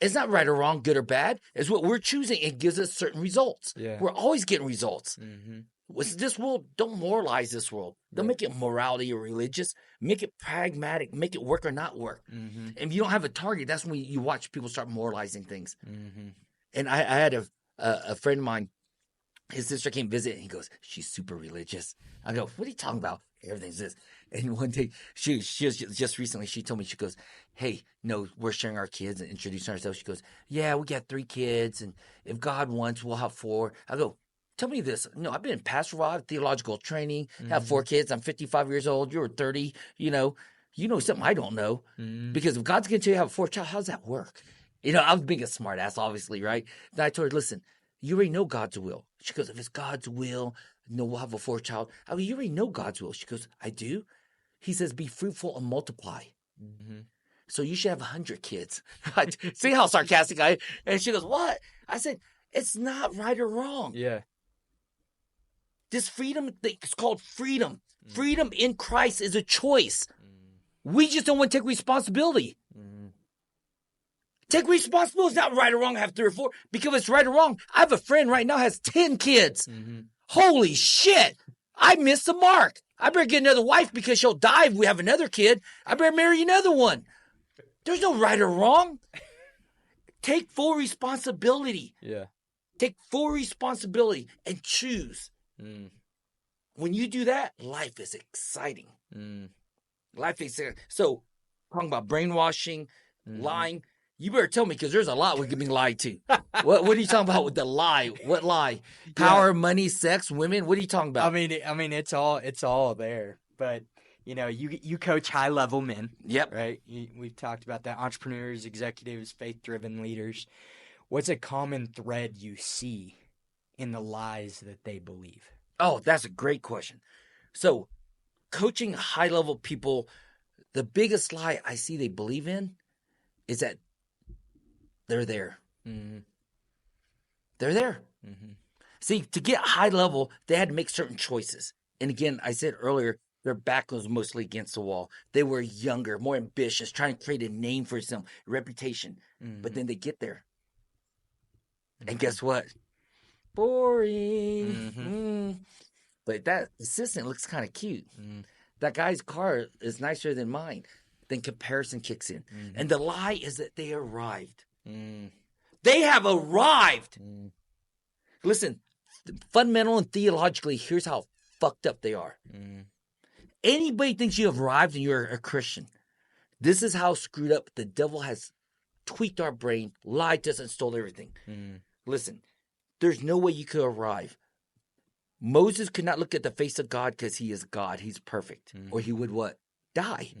It's not right or wrong, good or bad. It's what we're choosing. It gives us certain results. Yeah. We're always getting results. This world, don't moralize this world. Don't make it morality or religious. Make it pragmatic. Make it work or not work. And if you don't have a target, that's when you watch people start moralizing things. And I had a friend of mine, his sister came visit, and he goes, she's super religious. I go, what are you talking about? Everything's this. And one day, she was just recently, she told me, she goes, hey, we're sharing our kids and introducing ourselves. She goes, yeah, we got 3 kids, and if God wants, we'll have 4. I go, tell me this. No, I've been in pastoral, I have theological training, have 4 kids. I'm 55 years old. You're 30. You know something I don't know. Because if God's going to tell you to have a 4th child, how does that work? I was being a smart ass, obviously, right? Then I told her, listen, you already know God's will. She goes, if it's God's will, we'll have a 4th child. I go, you already know God's will. She goes, I do. He says, be fruitful and multiply. So you should have 100 kids. See how sarcastic I am? And she goes, what? I said, it's not right or wrong. Yeah. This freedom thing is called freedom. Freedom in Christ is a choice. We just don't want to take responsibility. Take responsibility. It's not right or wrong to have 3 or 4. Because if it's right or wrong, I have a friend right now has 10 kids. Holy shit. I missed the mark. I better get another wife because she'll die if we have another kid. I better marry another one. There's no right or wrong. Take full responsibility. Yeah. Take full responsibility and choose. When you do that, life is exciting. Life is exciting. So, talking about brainwashing, lying, you better tell me because there's a lot we're being lied to. What are you talking about with the lie? What lie? Power, money, sex, women? What are you talking about? I mean, it's all there. But you coach high level men. Yep. Right. We've talked about that. Entrepreneurs, executives, faith driven leaders. What's a common thread you see in the lies that they believe? Oh, that's a great question. So, coaching high level people, the biggest lie I see they believe in is that they're there. They're there. See, to get high level, they had to make certain choices. And again, I said earlier, their back was mostly against the wall. They were younger, more ambitious, trying to create a name for themselves, a reputation. But then they get there. And guess what? Boring. But that assistant looks kind of cute. That guy's car is nicer than mine. Then comparison kicks in. And the lie is that they arrived. They have arrived. Listen, fundamental and theologically, here's how fucked up they are. Anybody thinks you have arrived and you're a Christian. This is how screwed up the devil has tweaked our brain, lied to us, and stole everything. Mm. Listen, there's no way you could arrive. Moses could not look at the face of God because he is God. He's perfect. Or he would what? Die.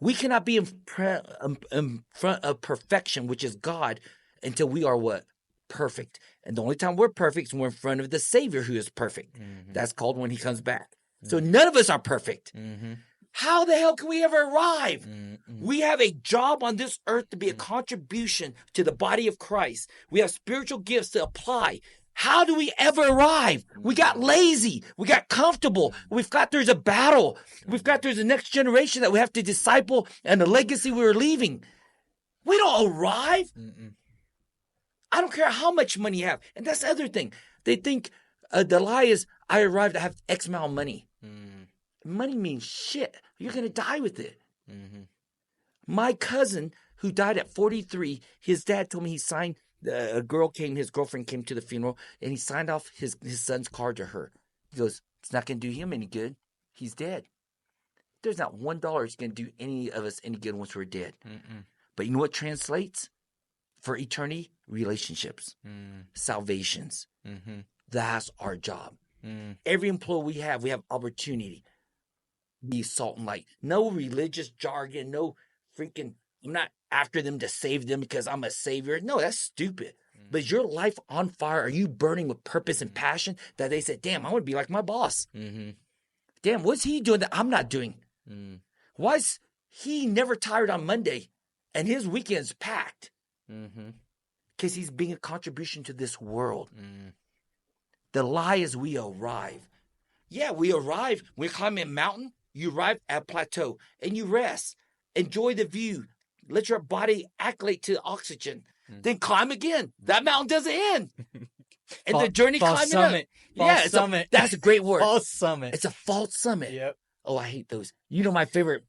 We cannot be in front of perfection, which is God, until we are what? Perfect. And the only time we're perfect is when we're in front of the Savior who is perfect. That's called when he comes back. So none of us are perfect. How the hell can we ever arrive? We have a job on this earth to be a contribution to the body of Christ. We have spiritual gifts to apply. How do we ever arrive? We got lazy. We got comfortable. There's a battle. There's a next generation that we have to disciple and the legacy we're leaving. We don't arrive. I don't care how much money you have. And that's the other thing. They think the lie is, I arrived, I have X amount of money. Money means shit. You're going to die with it. My cousin, who died at 43, his dad told me he signed, his girlfriend came to the funeral, and he signed off his son's card to her. He goes, it's not going to do him any good. He's dead. There's not $1 that's going to do any of us any good once we're dead. But you know what translates? For eternity, relationships, salvations. That's our job. Every employee we have opportunity. Be salt and light. No religious jargon. No freaking, I'm not after them to save them because I'm a savior. No, that's stupid. But is your life on fire? Are you burning with purpose and passion that they said, damn, I want to be like my boss? Damn, what's he doing that I'm not doing? Why is he never tired on Monday and his weekend's packed? Because he's being a contribution to this world. The lie is we arrive. Yeah, we arrive. We climb a mountain. You arrive at a plateau and you rest. Enjoy the view. Let your body acclimate to oxygen. Then climb again. That mountain doesn't end. And the journey climbing summit. up. Summit. That's a great word. False summit. It's a false summit. Yep. Oh, I hate those. You know my favorite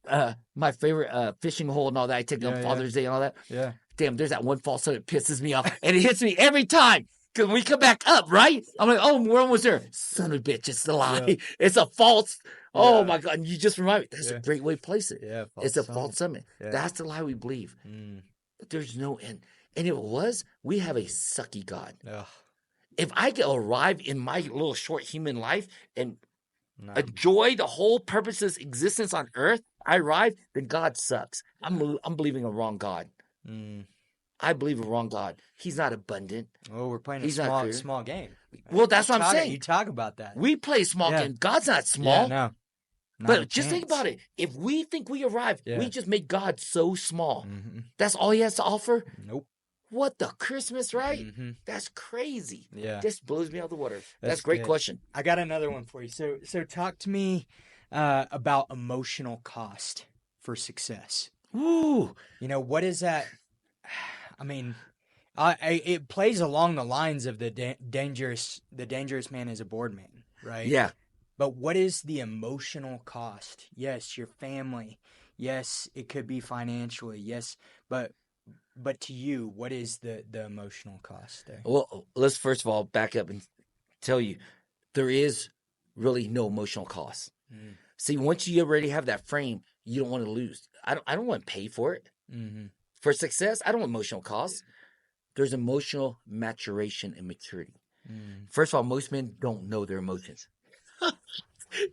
fishing hole and all that. I take on Father's Day and all that. Yeah. Damn, there's that one false summit that pisses me off. And it hits me every time. Because when we come back up, right? I'm like, oh, we're almost there. Son of a bitch, it's the lie. Yeah. It's a false. Oh, my God. And you just remind me. That's a great way to place it. Yeah, it's a false summit. Yeah. That's the lie we believe. There's no end. And if it was, we have a sucky God. Ugh. If I could arrive in my little short human life and enjoy the whole purpose of existence on earth, I arrive, then God sucks. I'm believing a wrong God. I believe a wrong God. He's not abundant. Oh, we're playing a small game. Well, that's what I'm saying. You talk about that. We play a small game. God's not small. Yeah, no. But just think about it. If we think we arrived, we just make God so small. That's all he has to offer? Nope. What the Christmas, right? That's crazy. Yeah. This blows me out of the water. That's a great question. I got another one for you. So talk to me about emotional cost for success. Ooh. You know, what is that? I mean, it plays along the lines of the dangerous man is a bored man, right? Yeah. But what is the emotional cost? Yes, your family. Yes, it could be financially. Yes, but to you, what is the emotional cost there? Well, let's first of all back up and tell you there is really no emotional cost. See, once you already have that frame, you don't want to lose. I don't want to pay for it. For success, I don't want emotional costs. There's emotional maturation and maturity. First of all, most men don't know their emotions.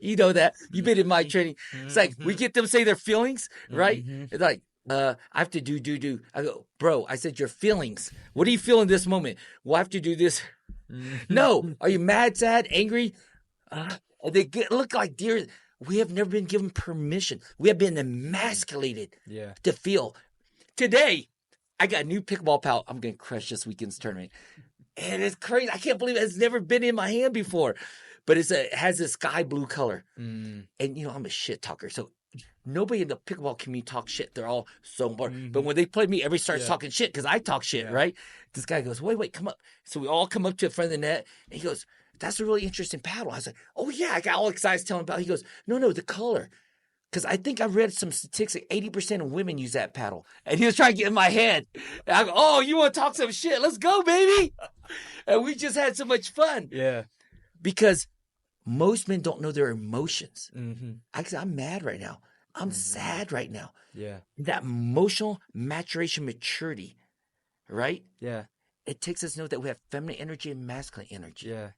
You know that. You've been in my training. It's like we get them say their feelings, right? It's like, I have to do. I go, bro, I said your feelings. What do you feel in this moment? Well, I have to do this. No. Are you mad, sad, angry? They look like deer. We have never been given permission. We have been emasculated to feel. Today, I got a new pickleball paddle. I'm going to crush this weekend's tournament. And it's crazy. I can't believe it. It's never been in my hand before. But it has a sky blue color. And, you know, I'm a shit talker. So nobody in the pickleball community talks shit. They're all so bored. But when they play me, everybody starts talking shit because I talk shit, right? This guy goes, wait, come up. So we all come up to the front of the net. And he goes, that's a really interesting paddle. I was like, oh, yeah. I got all excited telling him about it. He goes, no, the color. Because I think I read some statistics, 80% of women use that paddle. And he was trying to get in my head. And I go, oh, you want to talk some shit? Let's go, baby. And we just had so much fun. Yeah. Because most men don't know their emotions. I'm mad right now. I'm sad right now. Yeah. That emotional maturation, maturity right? Yeah. It takes us to know that we have feminine energy and masculine energy. Yeah.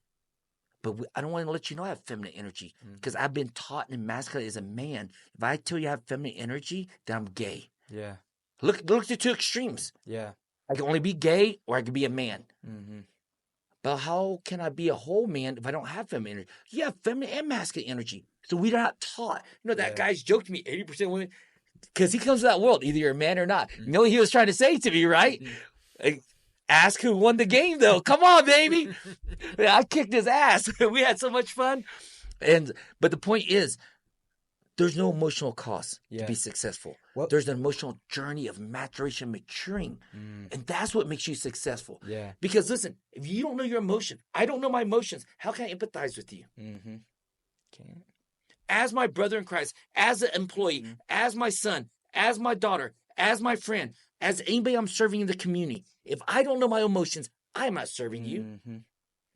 But I don't want to let you know I have feminine energy because I've been taught in masculine as a man. If I tell you I have feminine energy, then I'm gay. Yeah. Look at the two extremes. Yeah. I can only be gay or I can be a man. Mm-hmm. But how can I be a whole man if I don't have feminine energy? You have feminine and masculine energy. So we're not taught. You know, that guy's joked to me, 80% women, because he comes to that world, either you're a man or not. You know what he was trying to say to me, right? Like, ask who won the game, though. Come on, baby. I kicked his ass. We had so much fun. But the point is, there's no emotional cost to be successful. There's an emotional journey of maturation, maturing. And that's what makes you successful. Yeah. Because listen, if you don't know your emotion, I don't know my emotions, how can I empathize with you? Mm-hmm. Can't. As my brother in Christ, as an employee, as my son, as my daughter, as my friend, as anybody I'm serving in the community, if I don't know my emotions, I'm not serving you. Mm-hmm.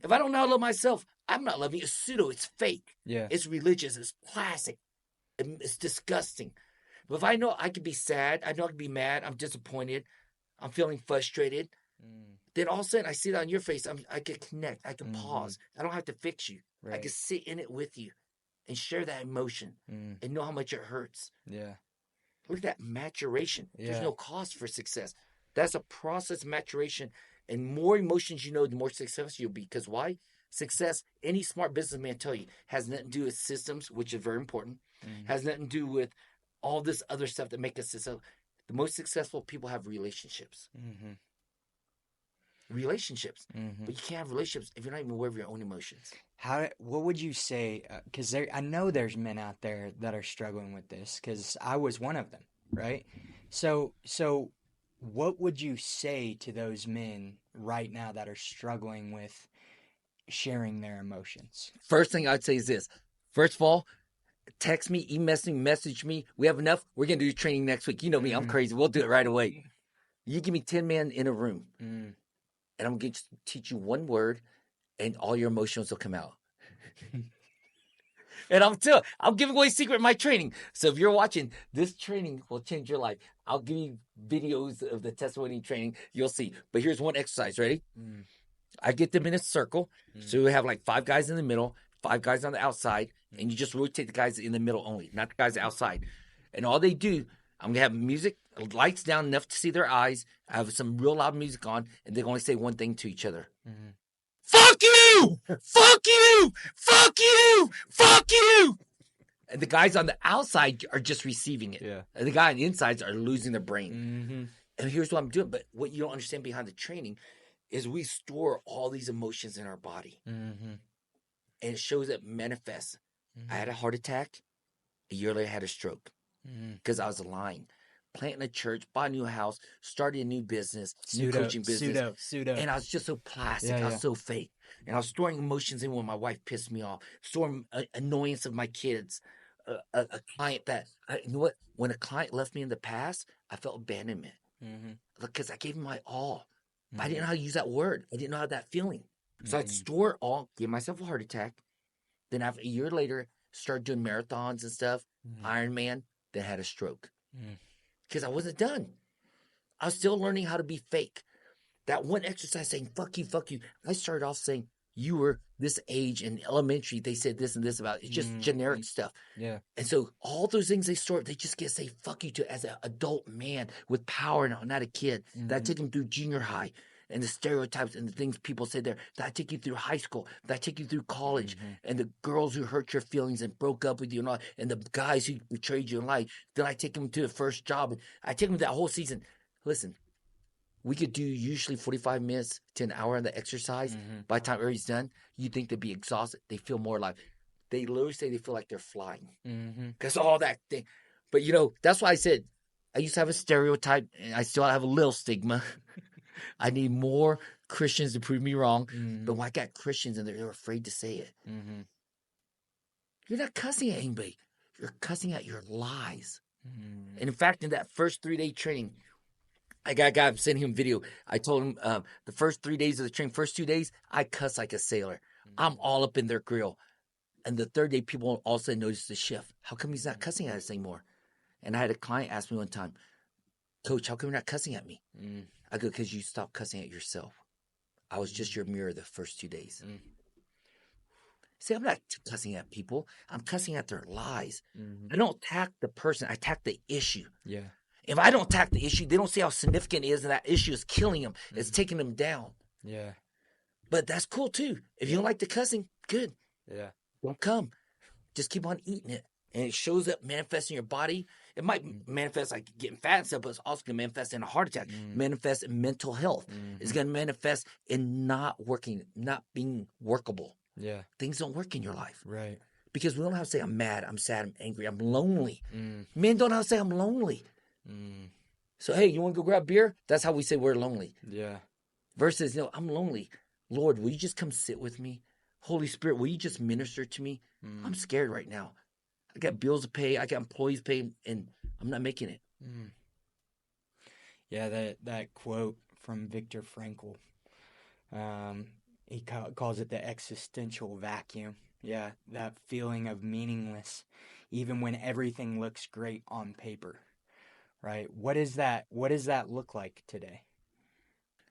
If I don't know how to love myself, I'm not loving you. It's pseudo. It's fake. Yeah. It's religious. It's classic. It's disgusting. But if I know I can be sad, I know I can be mad, I'm disappointed, I'm feeling frustrated, then all of a sudden I see that on your face. I can connect. I can pause. I don't have to fix you. Right. I can sit in it with you and share that emotion and know how much it hurts. Yeah. Look at that maturation. Yeah. There's no cost for success. That's a process of maturation. And more emotions you know, the more successful you'll be. Because why? Success, any smart businessman tell you, has nothing to do with systems, which is very important. Has nothing to do with all this other stuff that make us successful. The most successful people have relationships. Relationships. But you can't have relationships if you're not even aware of your own emotions. What would you say? Because I know there's men out there that are struggling with this. Because I was one of them, right? So what would you say to those men right now that are struggling with sharing their emotions? First thing I'd say is this. First of all, text me, message me. We have enough. We're going to do training next week. You know me. I'm crazy. We'll do it right away. You give me 10 men in a room, and I'm going to teach you one word, and all your emotions will come out. And I'm giving away secret in my training. So if you're watching, this training will change your life. I'll give you videos of the testimony training. You'll see. But here's one exercise. Ready? I get them in a circle. So we have like 5 guys in the middle, 5 guys on the outside, and you just rotate the guys in the middle only, not the guys outside. And all they do, I'm going to have music, lights down enough to see their eyes. I have some real loud music on, and they're going to say one thing to each other. Fuck you! Fuck you! Fuck you! Fuck you! And the guys on the outside are just receiving it. Yeah. And the guys on the insides are losing their brain. And here's what I'm doing. But what you don't understand behind the training is we store all these emotions in our body. And it shows it manifests. I had a heart attack. A year later, I had a stroke because I was lying. Planting a church, bought a new house, started a new business, new coaching business. Pseudo. And I was just so plastic. I was so fake. And I was storing emotions in when my wife pissed me off, storing annoyance of my kids. A client that, you know what? When a client left me in the past, I felt abandonment because I gave him my all. But I didn't know how to use that word. I didn't know how that feeling. So I'd store it all, give myself a heart attack. Then after a year later, started doing marathons and stuff, Ironman, then had a stroke. Because I wasn't done. I was still learning how to be fake. That one exercise saying, fuck you, fuck you. I started off saying, you were this age in elementary. They said this and this about it. It's just generic stuff. Yeah. And so all those things they store, they just get to say fuck you to as an adult man with power and not a kid. That I take them through junior high and the stereotypes and the things people say there. That I take you through high school. That I take you through college. And the girls who hurt your feelings and broke up with you and all. And the guys who betrayed you in life. Then I take them to the first job. And I take them that whole season. Listen. We could do usually 45 minutes to an hour on the exercise. By the time everybody's done, you think they'd be exhausted. They feel more alive. They literally say they feel like they're flying. Because all that thing. But, you know, that's why I said I used to have a stereotype, and I still have a little stigma. I need more Christians to prove me wrong. But when I got Christians and they're afraid to say it. You're not cussing at anybody. You're cussing at your lies. And in fact, in that first 3-day training, I got a guy, I'm sending him a video. I told him the first 3 days of the training, first 2 days, I cuss like a sailor. I'm all up in their grill. And the third day, people all of a sudden notice the shift. How come he's not cussing at us anymore? And I had a client ask me one time, Coach, how come you're not cussing at me? I go, because you stopped cussing at yourself. I was just your mirror the first 2 days. See, I'm not cussing at people. I'm cussing at their lies. I don't attack the person. I attack the issue. Yeah. If I don't attack the issue, they don't see how significant it is, and that issue is killing them. It's taking them down. Yeah. But that's cool, too. If you don't like the cussing, good. Yeah. Don't come. Just keep on eating it. And it shows up, manifests in your body. It might manifest like getting fat and stuff, but it's also going to manifest in a heart attack, manifest in mental health. It's going to manifest in not working, not being workable. Yeah. Things don't work in your life. Right. Because we don't know how to say I'm mad, I'm sad, I'm angry, I'm lonely. Men don't know how to say I'm lonely. So, hey, you want to go grab beer? That's how we say we're lonely. Yeah. Versus, I'm lonely. Lord, will you just come sit with me? Holy Spirit, will you just minister to me? I'm scared right now. I got bills to pay. I got employees to pay, and I'm not making it. Yeah, that quote from Viktor Frankl, he calls it the existential vacuum. Yeah, that feeling of meaningless, even when everything looks great on paper, right? What does that look like today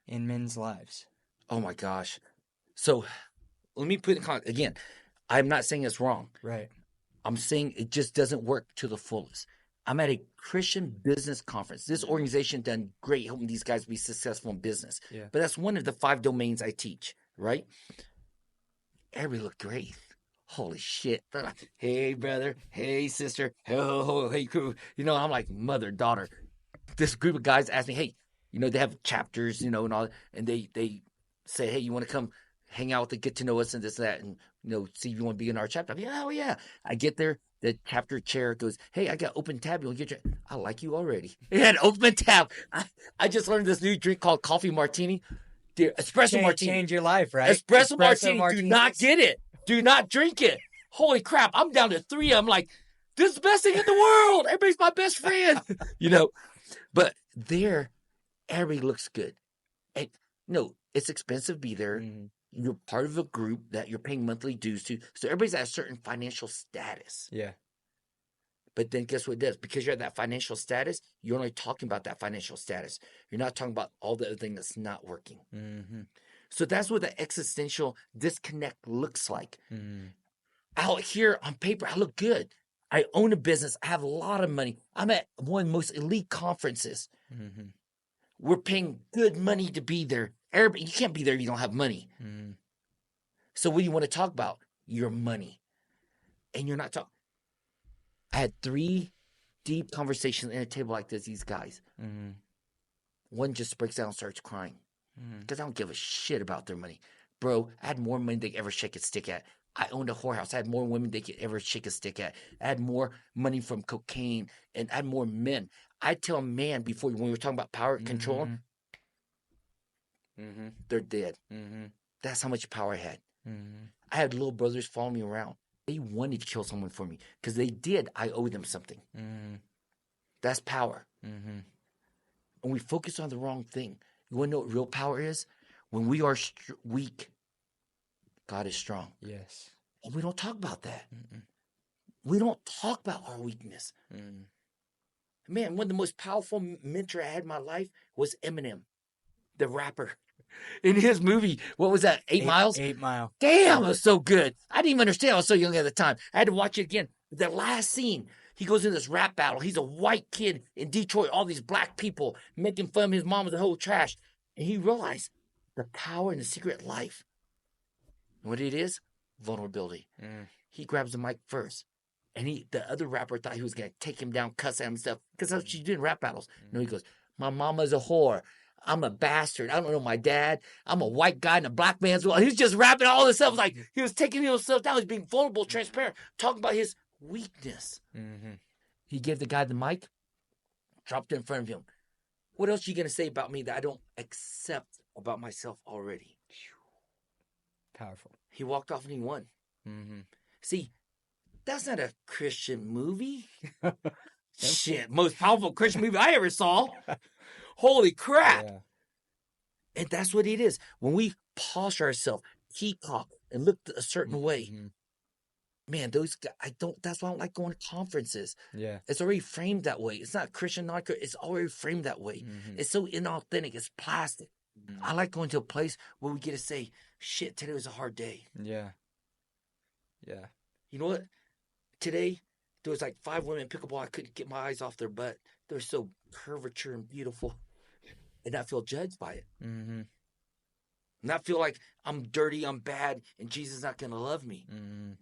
in men's lives? Oh, my gosh. So let me put it in context. Again, I'm not saying it's wrong. Right. I'm saying it just doesn't work to the fullest. I'm at a Christian business conference. This organization done great helping these guys be successful in business. Yeah. But that's one of the 5 domains I teach, right? Everybody look great. Holy shit. They're like, hey, brother. Hey, sister. Hey, crew. I'm like mother, daughter. This group of guys asked me, hey, they have chapters, and all, and they say, hey, you want to come hang out with it, get to know us and this, that, and, see if you want to be in our chapter. I'm like, oh, yeah. I get there. The chapter chair goes, hey, I got open tab. You want to get your... I like you already. It had open tab. I just learned this new drink called coffee martini. Dude, espresso martini. Change your life, right? Espresso martini. Do not get it. Do not drink it. Holy crap. I'm down to 3. I'm like, this is the best thing in the world. Everybody's my best friend. But there, everybody looks good. And, it's expensive to be there. You're part of a group that you're paying monthly dues to. So everybody's at a certain financial status. Yeah. But then guess what it does? Because you're at that financial status, you're only talking about that financial status. You're not talking about all the other thing that's not working. So that's what the existential disconnect looks like. Out here on paper, I look good. I own a business. I have a lot of money. I'm at one of the most elite conferences. We're paying good money to be there. You can't be there if you don't have money. So what do you want to talk about? Your money. And you're not talking. I had 3 deep conversations at a table like this, these guys. One just breaks down and starts crying. Because I don't give a shit about their money. Bro, I had more money they could ever shake a stick at. I owned a whorehouse. I had more women they could ever shake a stick at. I had more money from cocaine, and I had more men. I tell a man before, when we were talking about power control, they're dead. That's how much power I had. I had little brothers following me around. They wanted to kill someone for me because they did. I owe them something. That's power. And we focus on the wrong thing. You want to know what real power is? When we are weak, God is strong. Yes. And we don't talk about that. We don't talk about our weakness. Man, one of the most powerful mentor I had in my life was Eminem, the rapper. In his movie, what was that, 8 Miles? 8 Mile. Damn, it was so good. I didn't even understand. I was so young at the time. I had to watch it again. The last scene, he goes in this rap battle. He's a white kid in Detroit, all these black people making fun of his mom with the whole trash. And he realized the power and the secret life. What it is? Vulnerability. He grabs the mic first. And the other rapper thought he was going to take him down, cuss at him and stuff. Because that's what you do in rap battles. No, he goes, my mama's a whore. I'm a bastard. I don't know my dad. I'm a white guy in a black man's world. He's just rapping all this stuff. Like he was taking himself down. He's being vulnerable, transparent, talking about his weakness. He gave the guy the mic, dropped it in front of him. What else are you going to say about me that I don't accept about myself already? Powerful. He walked off and he won. See, that's not a Christian movie. Shit, most powerful Christian movie I ever saw. Holy crap. Yeah. And that's what it is. When we posture ourselves, keep talk, and look a certain way, man, those guys, that's why I don't like going to conferences. Yeah. It's already framed that way. It's not Christian, not Christian. It's already framed that way. It's so inauthentic. It's plastic. I like going to a place where we get to say, shit, today was a hard day. Yeah. Yeah. You know what? Today, there was like 5 women in pickleball. I couldn't get my eyes off their butt. They're so curvature and beautiful. And not feel judged by it. Not feel like I'm dirty, I'm bad, and Jesus is not going to love me.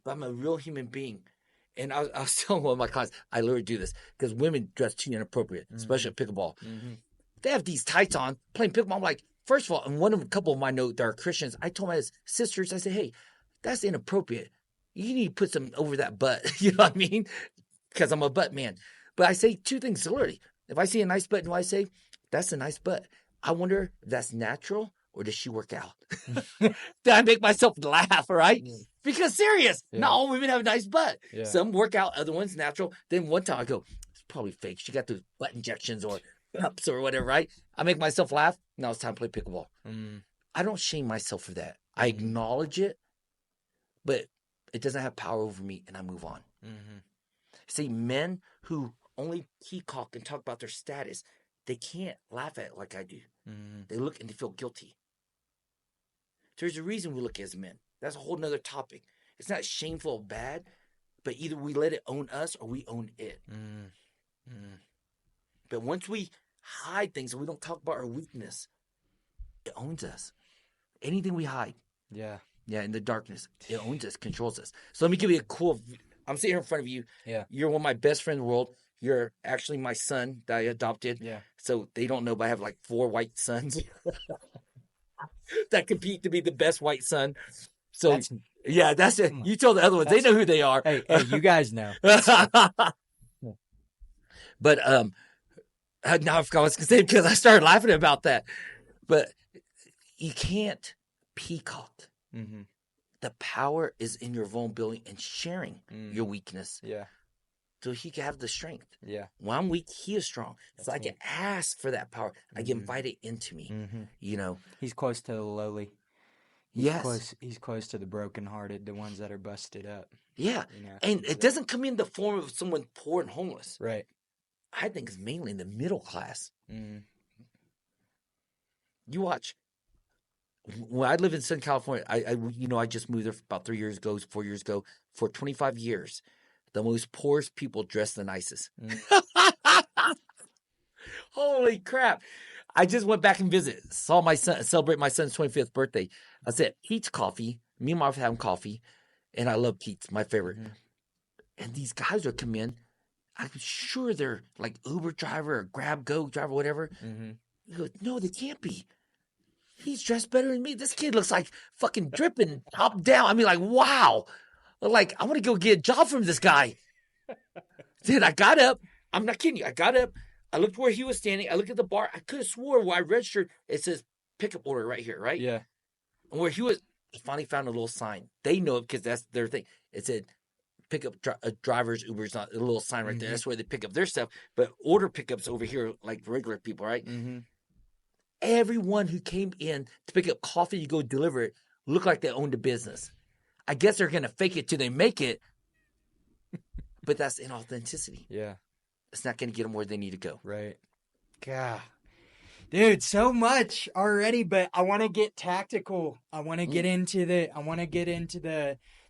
But I'm a real human being. And I was telling one of my clients, I literally do this because women dress too inappropriate, especially at pickleball. They have these tights on, playing pickleball. I'm like, first of all, and a couple of my notes that are Christians, I told my sisters, I said, hey, that's inappropriate. You need to put some over that butt. You know what I mean? Because I'm a butt man. But I say 2 things literally. If I see a nice butt, do I say, that's a nice butt? I wonder if that's natural or does she work out? Then I make myself laugh, right? Because serious, not all women have a nice butt. Some work out, other ones natural. Then one time I go, it's probably fake. She got those butt injections or pumps or whatever, right? I make myself laugh. Now it's time to play pickleball. I don't shame myself for that. I acknowledge it, but it doesn't have power over me, and I move on. See, men who only peacock and talk about their status, they can't laugh at it like I do. They look and they feel guilty. There's a reason we look as men. That's a whole nother topic. It's not shameful or bad, but either we let it own us or we own it. But once we hide things and we don't talk about our weakness, it owns us. Anything we hide. Yeah, in the darkness, it owns us, controls us. So let me give you a cool, I'm sitting here in front of you. You're one of my best friends in the world. You're actually my son that I adopted. So they don't know, but I have like 4 white sons that compete to be the best white son. So that's it. You tell the other ones, they know who they are. Hey, you guys know. But now I forgot what I was going to say because I started laughing about that. But you can't peacock. The power is in your vulnerability and sharing your weakness. So he can have the strength. When I'm weak, he is strong. So I can ask for that power. I can invite it into me. You know, he's close to the lowly. He's close to the brokenhearted, the ones that are busted up. You know? And it doesn't come in the form of someone poor and homeless. Right. I think it's mainly in the middle class. You watch. When I lived in Southern California, I just moved there about 4 years ago. For 25 years, the most poorest people dress the nicest. Holy crap. I just went back and visited. Saw my son, celebrate my son's 25th birthday. I said, Pete's coffee. Me and my wife having coffee. And I love Pete's, my favorite. And these guys would come in. I'm sure they're like Uber driver or Grab Go driver, whatever. He goes, no, they can't be. He's dressed better than me. This kid looks like fucking dripping top down. I mean, like, wow. Like, I want to go get a job from this guy. Then I got up. I'm not kidding you. I got up. I looked where he was standing. I looked at the bar. I could have swore where I registered, it says pickup order right here, right? Yeah. And where he was, I finally found a little sign. They know it because that's their thing. It said pickup drivers, Uber's not a little sign right there. That's where they pick up their stuff. But order pickups over here, like regular people, right? Everyone who came in to pick up coffee, you go deliver it, look like they owned a business. I guess they're going to fake it till they make it. But that's inauthenticity. Yeah. It's not going to get them where they need to go. Right. God. Dude, so much already, but I want to get tactical. I want to get into the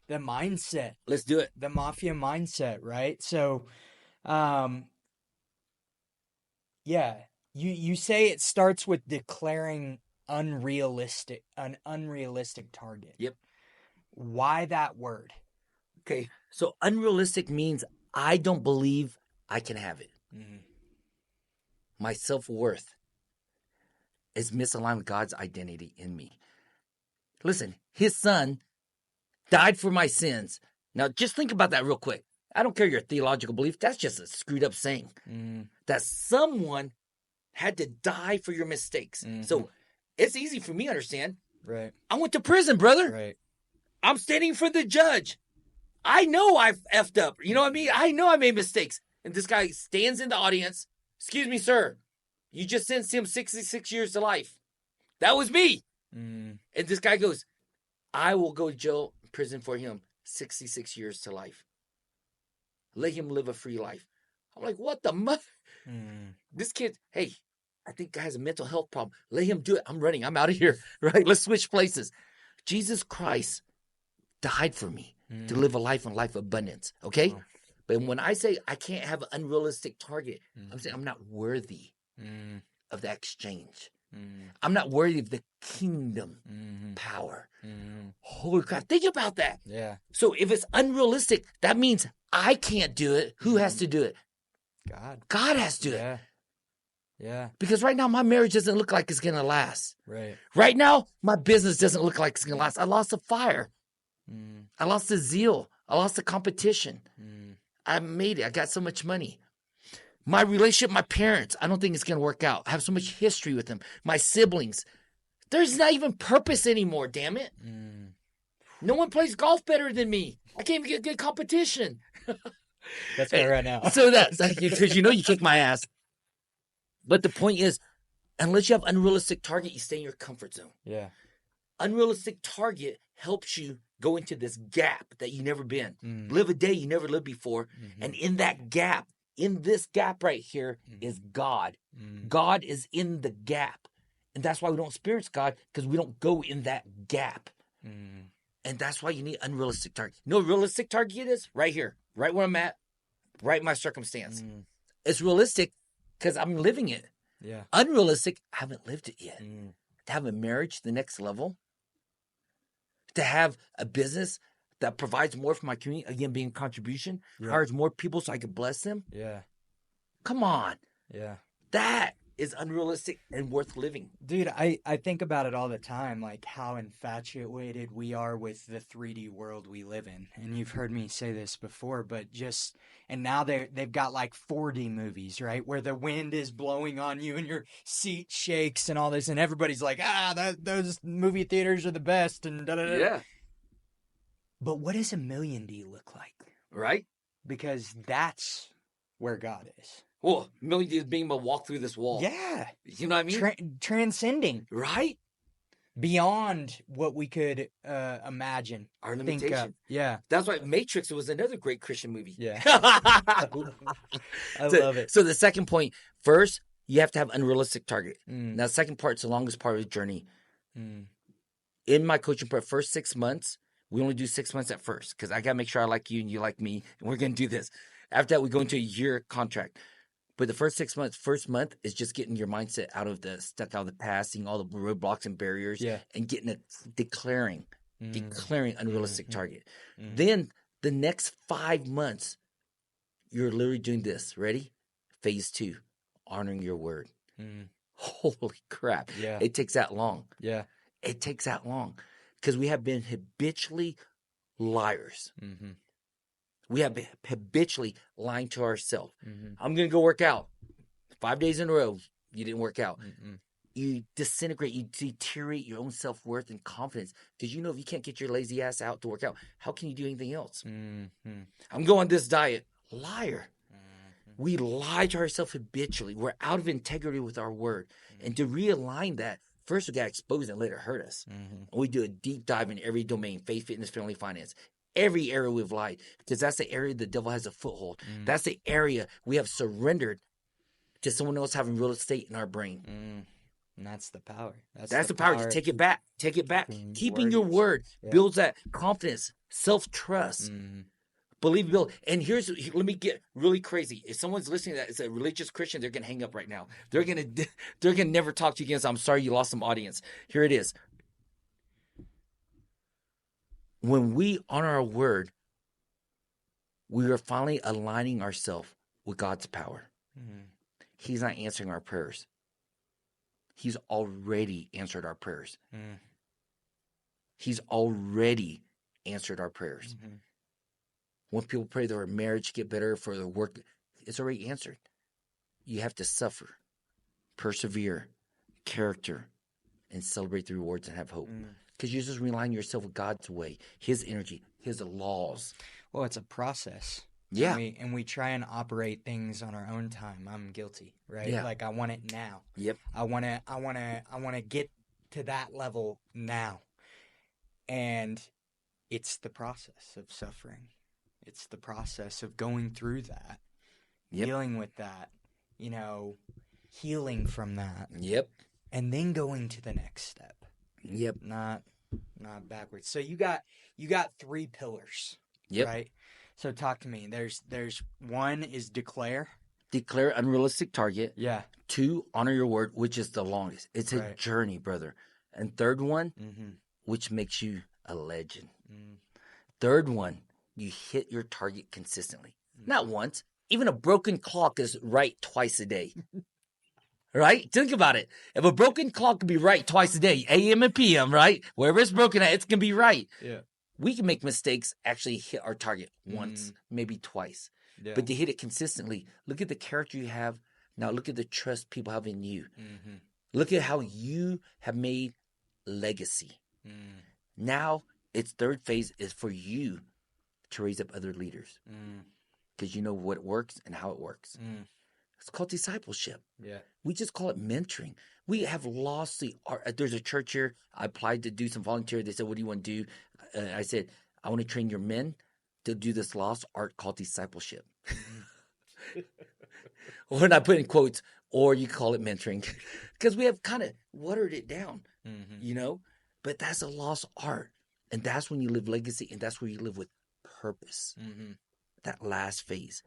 mindset. Let's do it. The Mafia mindset, right? So, you say it starts with declaring an unrealistic target. Yep. Why that word? Okay, so unrealistic means I don't believe I can have it. My self-worth is misaligned with God's identity in me. Listen, his son died for my sins. Now, just think about that real quick. I don't care your theological belief. That's just a screwed up saying. That someone had to die for your mistakes. So it's easy for me to understand. Right. I went to prison, brother. Right. I'm standing for the judge. I know I've effed up. You know what I mean? I know I made mistakes. And this guy stands in the audience. Excuse me, sir. You just sentenced him 66 years to life. That was me. And this guy goes, I will go to jail, prison for him. 66 years to life. Let him live a free life. I'm like, what the mother? This kid, hey, I think guy has a mental health problem. Let him do it. I'm running. I'm out of here. Right? Let's switch places. Jesus Christ died for me to live a life and life abundance. Okay? Wow. But when I say I can't have an unrealistic target, I'm saying I'm not worthy of that exchange. I'm not worthy of the kingdom power. Holy crap. Think about that. Yeah. So if it's unrealistic, that means I can't do it. Who has to do it? God. God has to do it. Yeah. Yeah. Because right now, my marriage doesn't look like it's going to last. Right. Right now, my business doesn't look like it's going to last. I lost the fire. I lost the zeal. I lost the competition. I made it. I got so much money. My relationship with my parents, I don't think it's going to work out. I have so much history with them. My siblings. There's not even purpose anymore, damn it. No one plays golf better than me. I can't even get good competition. That's me right now. So that's because you kick my ass. But the point is, unless you have unrealistic target, you stay in your comfort zone. Yeah. Unrealistic target helps you go into this gap that you've never been. Live a day you never lived before. And in that gap, in this gap right here is God. God is in the gap. And that's why we don't experience God, because we don't go in that gap. And that's why you need unrealistic target. You know what realistic target is? Right here. Right where I'm at. Right in my circumstance. It's realistic because I'm living it. Yeah. Unrealistic, I haven't lived it yet. To have a marriage the next level. To have a business that provides more for my community. Again, being a contribution. Hires more people so I can bless them. Yeah. Come on. Yeah. That is unrealistic and worth living. Dude, I think about it all the time, like how infatuated we are with the 3D world we live in. And you've heard me say this before, but and now they've got like 4D movies, right? Where the wind is blowing on you and your seat shakes and all this, and everybody's like, those movie theaters are the best, and da-da-da. Yeah. But what does $1 million look like? Right? Because that's where God is. Well, $1 million is being able to walk through this wall. Yeah. You know what I mean? Transcending. Right? Beyond what we could imagine. Our Think limitation. of. Yeah. That's why Matrix was another great Christian movie. Yeah. I love it. So the second point, first, you have to have unrealistic target. Now, the second part's the longest part of the journey. In my coaching prep, first 6 months, we only do 6 months at first because I got to make sure I like you and you like me, and we're going to do this. After that, we go into a year contract. But the first 6 months, first month is just getting your mindset stuck out of the past, seeing all the roadblocks and barriers, and getting it, declaring unrealistic target. Then the next 5 months, you're literally doing this. Ready? Phase 2, honoring your word. Holy crap. Yeah. It takes that long. Yeah. It takes that long because we have been habitually liars. We have been habitually lying to ourselves. I'm going to go work out. 5 days in a row, you didn't work out. You disintegrate, you deteriorate your own self-worth and confidence. Because if you can't get your lazy ass out to work out, how can you do anything else? I'm going on this diet. Liar. We lie to ourselves habitually. We're out of integrity with our word. And to realign that, first we got to expose it and let it hurt us. And we do a deep dive in every domain, faith, fitness, family, finance. Every area we've lied, because that's the area the devil has a foothold. That's the area we have surrendered to someone else having real estate in our brain. And that's the power. That's the power. Take it back. Take it back. Keeping your word builds that confidence, self-trust, believability. And let me get really crazy. If someone's listening to that, it's a religious Christian, they're going to hang up right now. They're going to never talk to you again. So I'm sorry you lost some audience. Here it is. When we honor our word, we are finally aligning ourselves with God's power. He's not answering our prayers. He's already answered our prayers. He's already answered our prayers. When people pray their marriage to get better, for their work, it's already answered. You have to suffer, persevere, character, and celebrate the rewards and have hope. Because you're just relying yourself with God's way, His energy, His laws. Well, it's a process. Yeah. And we try and operate things on our own time. I'm guilty, right? Yeah. Like I want it now. Yep. I want to get to that level now. And it's the process of suffering. It's the process of going through that, dealing with that, healing from that. Yep. And then going to the next step. Yep. Not backwards. So you got 3 pillars. Yep. Right? So talk to me. There's one is declare. Declare unrealistic target. Yeah. 2, honor your word, which is the longest. It's a journey, brother. And third one, which makes you a legend. Third one, you hit your target consistently. Not once. Even a broken clock is right twice a day. Right? Think about it. If a broken clock can be right twice a day, AM and PM, right? Wherever it's broken at, it's going to be right. Yeah. We can make mistakes, actually hit our target once, maybe twice. Yeah. But to hit it consistently, look at the character you have. Now look at the trust people have in you. Look at how you have made legacy. Now its third phase is for you to raise up other leaders. Because you know what works and how it works. It's called discipleship. Yeah. We just call it mentoring. We have lost the art. There's a church here. I applied to do some volunteer. They said, what do you want to do? I said, I want to train your men to do this lost art called discipleship. When I put in quotes, or you call it mentoring. Because we have kind of watered it down, But that's a lost art. And that's when you live legacy, and that's where you live with purpose. That last phase.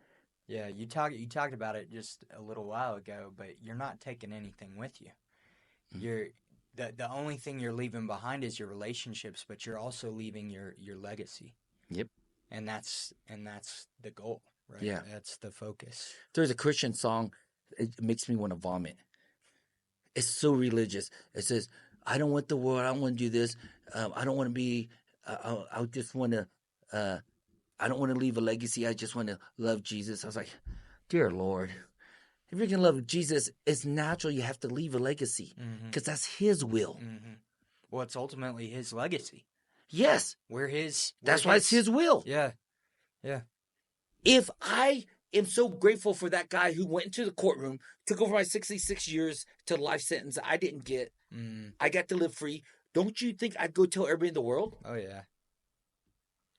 Yeah, you talked about it just a little while ago, but you're not taking anything with you. You're the only thing you're leaving behind is your relationships, but you're also leaving your legacy. Yep. And that's the goal, right? Yeah. That's the focus. There's a Christian song, it makes me want to vomit. It's so religious. It says, I don't want the world, I don't want to do this. I don't want to be I just want to I don't want to leave a legacy. I just want to love Jesus. I was like, dear Lord, if you're going to love Jesus, it's natural you have to leave a legacy because that's his will. Well, it's ultimately his legacy. Yes. That's why it's his will. Yeah. Yeah. If I am so grateful for that guy who went into the courtroom, took over my 66 years to life sentence I didn't get, I got to live free. Don't you think I'd go tell everybody in the world? Oh, yeah.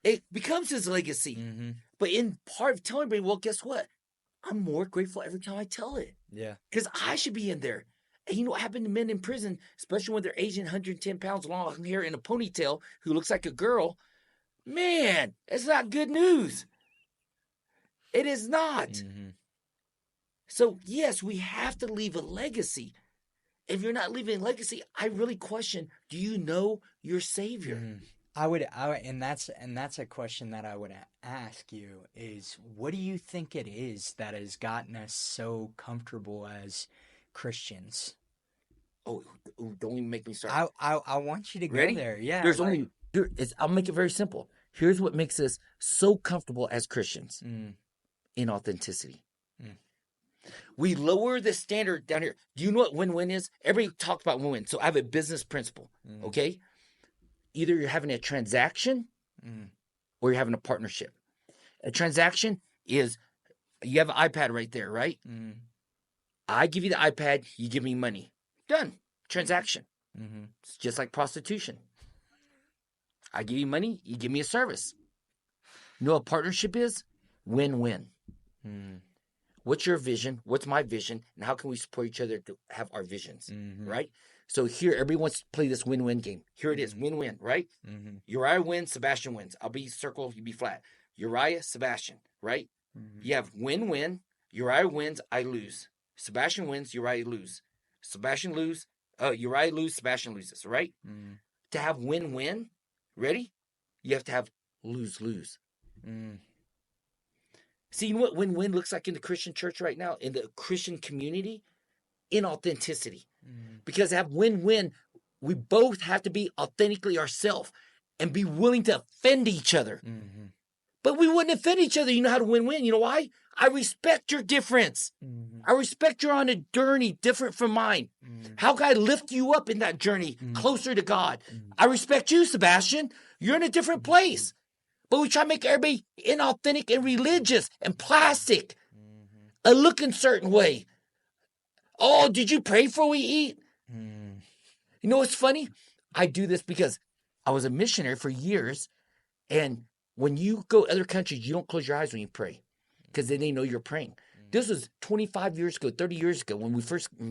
It becomes his legacy. But in part of telling everybody, well, guess what? I'm more grateful every time I tell it. Yeah. Because I should be in there. And you know what happened to men in prison, especially when they're Asian, 110 pounds long hair in a ponytail, who looks like a girl? Man, it's not good news. It is not. So, yes, we have to leave a legacy. If you're not leaving a legacy, I really question, do you know your Savior? I would, and that's a question that I would ask you is, what do you think it is that has gotten us so comfortable as Christians? Oh, don't even make me start. I want you to go Ready? there. Yeah. I'll make it very simple. Here's what makes us so comfortable as Christians. Inauthenticity. We lower the standard down here. Do you know what win-win is? Everybody talks about win-win. So I have a business principle, okay? Either you're having a transaction or you're having a partnership. A transaction is, you have an iPad right there, right? I give you the iPad, you give me money. Done. Transaction. It's just like prostitution. I give you money, you give me a service. You know what a partnership is? Win-win. What's your vision? What's my vision? And how can we support each other to have our visions, right? So here, everybody wants to play this win-win game. Here it is, win-win, right? Uriah wins, Sebastian wins. I'll be circle, you be flat. Uriah, Sebastian, right? You have win-win. Uriah wins, I lose. Sebastian wins, Uriah lose. Sebastian lose, Uriah lose, Sebastian loses, right? To have win-win, ready? You have to have lose-lose. See, you know what win-win looks like in the Christian church right now, in the Christian community? Inauthenticity. Because to have win-win, we both have to be authentically ourselves and be willing to offend each other. But we wouldn't offend each other. You know how to win-win. You know why? I respect your difference. I respect you're on a journey different from mine. How can I lift you up in that journey closer to God? I respect you, Sebastian. You're in a different place. But we try to make everybody inauthentic and religious and plastic. A looking certain way. Oh, did you pray before we eat? You know what's funny? I do this because I was a missionary for years, And when you go other countries, you don't close your eyes when you pray because then they know you're praying. This was 25 years ago, 30 years ago when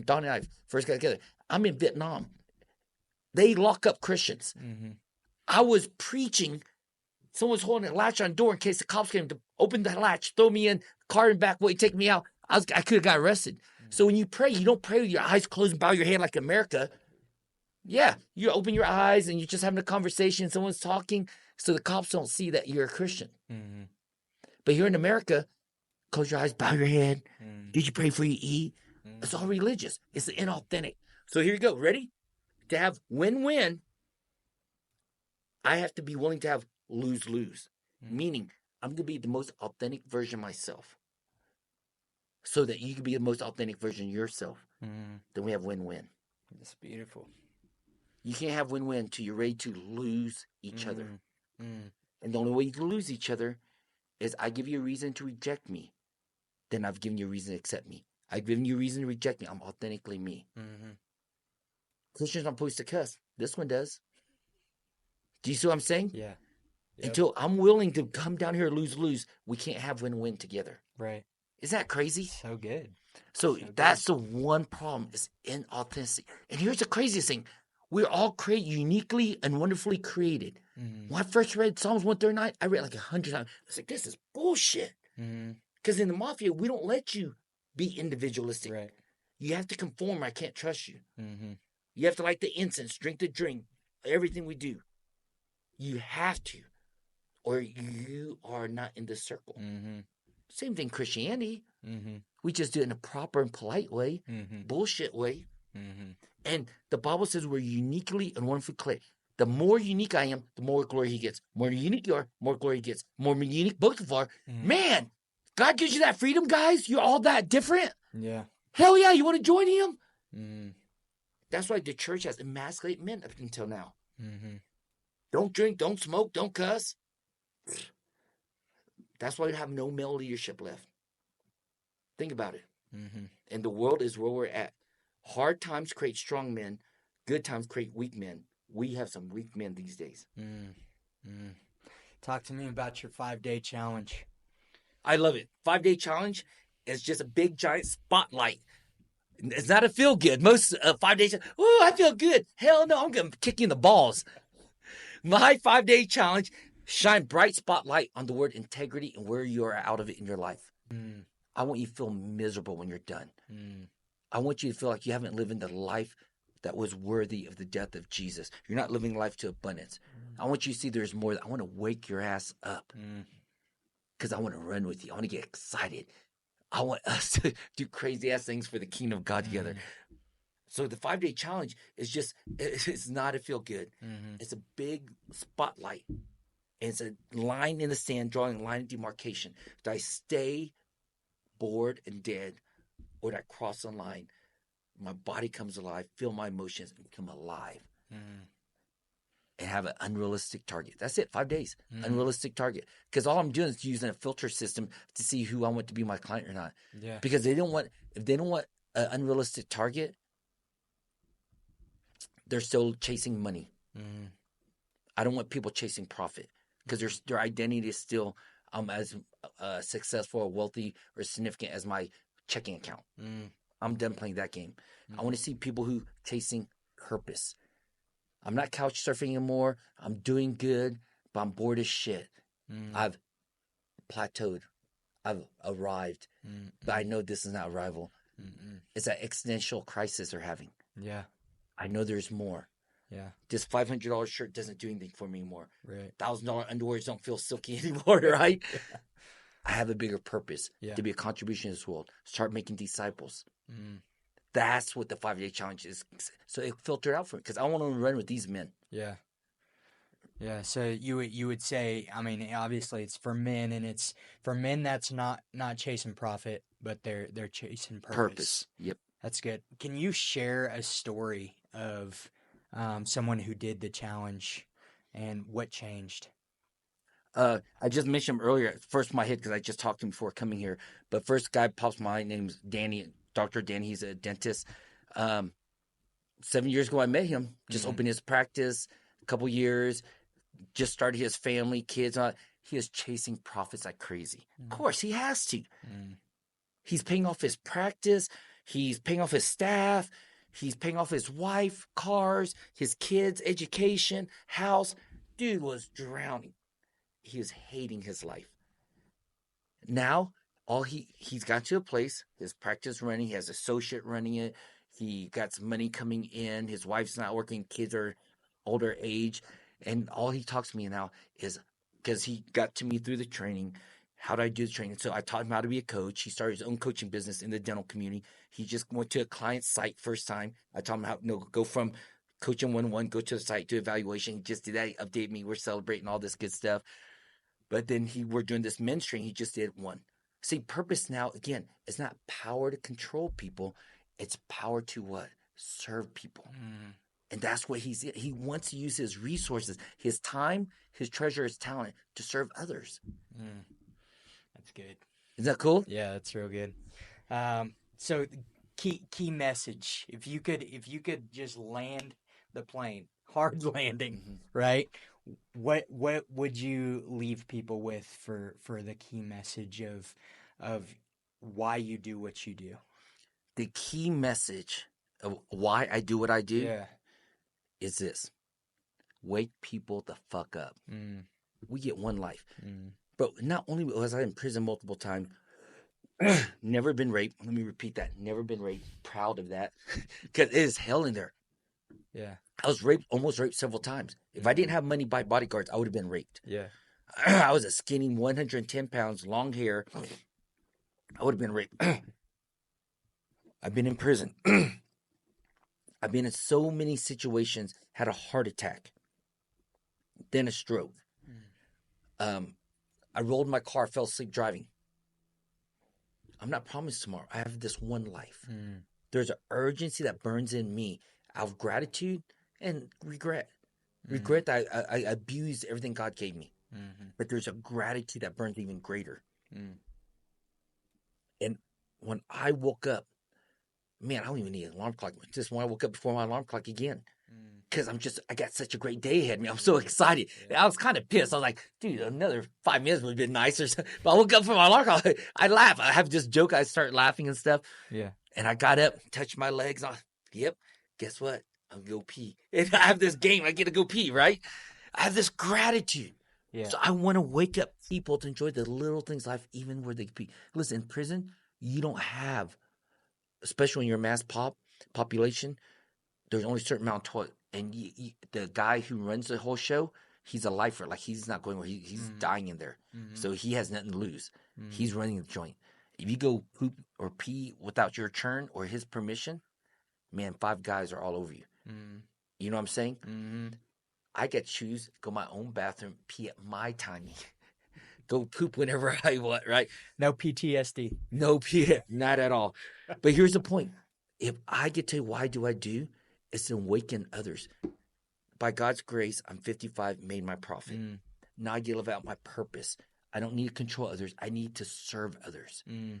Don and I first got together. I'm in Vietnam. They lock up Christians. Mm-hmm. I was preaching. Someone's holding a latch on the door in case the cops came to open the latch, throw me in, car in back way, take me out. I could have got arrested. So when you pray, you don't pray with your eyes closed and bow your head like America. Yeah, you open your eyes and you're just having a conversation. Someone's talking, so the cops don't see that you're a Christian. Mm-hmm. But here in America, close your eyes, bow your head. Mm-hmm. Did you pray before you eat? Mm-hmm. It's all religious. It's inauthentic. So here you go. Ready? To have win-win, I have to be willing to have lose-lose. Mm-hmm. Meaning, I'm going to be the most authentic version of myself so that you can be the most authentic version of yourself. Mm-hmm. Then we have win-win. That's beautiful. You can't have win-win until you're ready to lose each other. Mm-hmm. And the only way you can lose each other is I give you a reason to reject me. Then I've given you a reason to accept me. I've given you a reason to reject me. I'm authentically me. Mm-hmm. Christians aren't supposed to cuss. This one does. Do you see what I'm saying? Yeah. Yep. Until I'm willing to come down here and lose, we can't have win-win together. Right. Isn't that crazy? So good. So that's the one problem is inauthenticity. And here's the craziest thing. We're all created uniquely and wonderfully created. Mm-hmm. When I first read Psalms 139, I read it like 100 times. I was like, this is bullshit. Because in the Mafia, we don't let you be individualistic. Right. You have to conform. I can't trust you. Mm-hmm. You have to light the incense, drink the drink, everything we do. You have to, or you are not in the circle. Mm-hmm. Same thing Christianity. Mm-hmm. We just do it in a proper and polite way, bullshit way. Mm-hmm. And the Bible says we're uniquely and wonderfully created. The more unique I am, the more glory he gets. More unique you are, more glory he gets. More unique both of are. Man, God gives you that freedom, guys. You're all that different. Yeah. Hell yeah, you want to join him? Mm-hmm. That's why the church has emasculated men up until now. Mm-hmm. Don't drink, don't smoke, don't cuss. That's why we have no male leadership left. Think about it. Mm-hmm. And the world is where we're at. Hard times create strong men. Good times create weak men. We have some weak men these days. Mm-hmm. Talk to me about your 5-day challenge. I love it. 5-day challenge is just a big, giant spotlight. It's not a feel good. Most 5 days, oh, I feel good. Hell no, I'm going to kick you in the balls. My 5-day challenge, shine bright spotlight on the word integrity and where you are out of it in your life. I want you to feel miserable when you're done. I want you to feel like you haven't lived the life that was worthy of the death of Jesus. You're not living life to abundance. I want you to see there's more. I want to wake your ass up because I want to run with you. I want to get excited. I want us to do crazy ass things for the kingdom of God together. So the 5-day challenge is just, it's not a feel good. It's a big spotlight. And it's a line in the sand, drawing a line of demarcation. Do I stay bored and dead, or do I cross the line? My body comes alive, feel my emotions, and become alive. And have an unrealistic target. That's it, 5 days. Unrealistic target. Because all I'm doing is using a filter system to see who I want to be my client or not. Yeah. Because if they don't want an unrealistic target, they're still chasing money. I don't want people chasing profit because their identity is still as successful or wealthy or significant as my checking account. I'm done playing that game. I want to see people who chasing purpose. I'm not couch surfing anymore. I'm doing good, but I'm bored as shit. I've plateaued. I've arrived. But I know this is not arrival. It's an existential crisis they're having. Yeah. I know there's more. Yeah. This $500 shirt doesn't do anything for me anymore. Right. $1,000 underwears don't feel silky anymore, right? I have a bigger purpose to be a contribution to this world. Start making disciples. That's what the 5-day challenge is. So it filtered out for me because I want to run with these men. Yeah. Yeah. So you would say, I mean, obviously it's for men, and it's for men that's not chasing profit, but they're chasing purpose. Yep. That's good. Can you share a story of someone who did the challenge and what changed? I just mentioned him earlier. First in my head because I just talked to him before coming here. But first guy pops my name's Danny, Dr. Danny. He's a dentist. 7 years ago I met him. Just opened his practice. A couple years. just started his family, kids. He is chasing profits like crazy. Of course, he has to. He's paying off his practice. He's paying off his staff. He's paying off his wife, cars, his kids, education, house. Dude was drowning. He was hating his life. Now, he's got to a place, his practice running, he has an associate running it. He got some money coming in. His wife's not working. Kids are older age. And all he talks to me now is because he got to me through the training. How do I do the training? So I taught him how to be a coach. He started his own coaching business in the dental community. He just went to a client site first time. I taught him how go from coaching 1-on-1, go to the site, do evaluation. He just did that. He updated me. We're celebrating all this good stuff. But then we're doing this men's training. He just did one. See, purpose now, again, is not power to control people. It's power to what? Serve people. And that's what he wants to use his resources, his time, his treasure, his talent to serve others. That's good. Is that cool? Yeah, that's real good. So key message. If you could just land the plane, hard landing, right? What would you leave people with for the key message of why you do what you do? The key message of why I do what I do is this: wake people the fuck up. We get one life. But not only was I in prison multiple times, never been raped. Let me repeat that. Never been raped. Proud of that. Because it is hell in there. Yeah. I was almost raped several times. If I didn't have money to buy bodyguards, I would have been raped. Yeah. I was a skinny 110 pounds, long hair. I would have been raped. I've been in prison. I've been in so many situations, had a heart attack, then a stroke. I rolled my car, fell asleep driving. I'm not promised tomorrow. I have this one life. There's an urgency that burns in me out of gratitude and regret. Regret that I abused everything God gave me. But there's a gratitude that burns even greater. And when I woke up, man, I don't even need an alarm clock. Just when I woke up before my alarm clock again. Because I got such a great day ahead of me. I'm so excited. I was kind of pissed. I was like, dude, another 5 minutes would have been nicer. But I woke up from my alarm clock. I laugh. I have this joke. I start laughing and stuff. Yeah. And I got up, touched my legs. Yep. Guess what? I'm going to go pee. And I have this game. I get to go pee, right? I have this gratitude. Yeah. So I want to wake up people to enjoy the little things in life, even where they pee. Listen, in prison, you don't have, especially when you're a mass population, there's only a certain amount of toilet. And the guy who runs the whole show, he's a lifer. Like, he's not going where he's dying in there. So he has nothing to lose. He's running the joint. If you go poop or pee without your turn or his permission, man, 5 guys are all over you. You know what I'm saying? I get to choose, go my own bathroom, pee at my timing. Go poop whenever I want, right? No PTSD. No pee, not at all. But here's the point. If I get to why do I do, it's to awaken others. By God's grace, I'm 55, made my profit. Now I get to live out my purpose. I don't need to control others. I need to serve others. And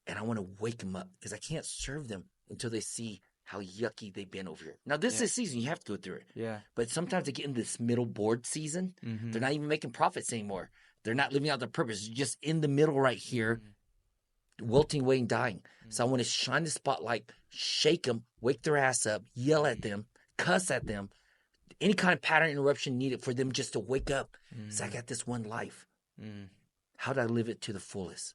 I want to wake them up because I can't serve them until they see how yucky they've been over here. Now, this is season. You have to go through it. Yeah. But sometimes they get in this middle board season. They're not even making profits anymore. They're not living out their purpose. They're just in the middle right here, wilting away and dying. So I want to shine the spotlight, shake them, wake their ass up, yell at them, cuss at them. Any kind of pattern interruption needed for them just to wake up. So I got this one life. How do I live it to the fullest?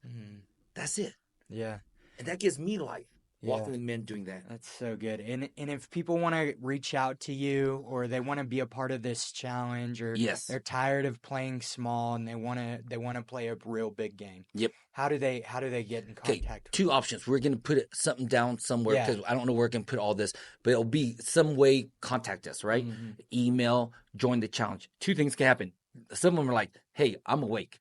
That's it. Yeah. And that gives me life. Walking with men doing that. That's so good. And if people want to reach out to you or they want to be a part of this challenge or they're tired of playing small and they want to play a real big game. Yep. How do they get in contact with 2 you? options. We're going to put something down somewhere because I don't know where I can put all this, but it'll be some way contact us, right? Email, join the challenge. 2 things can happen. Some of them are like, hey, I'm awake.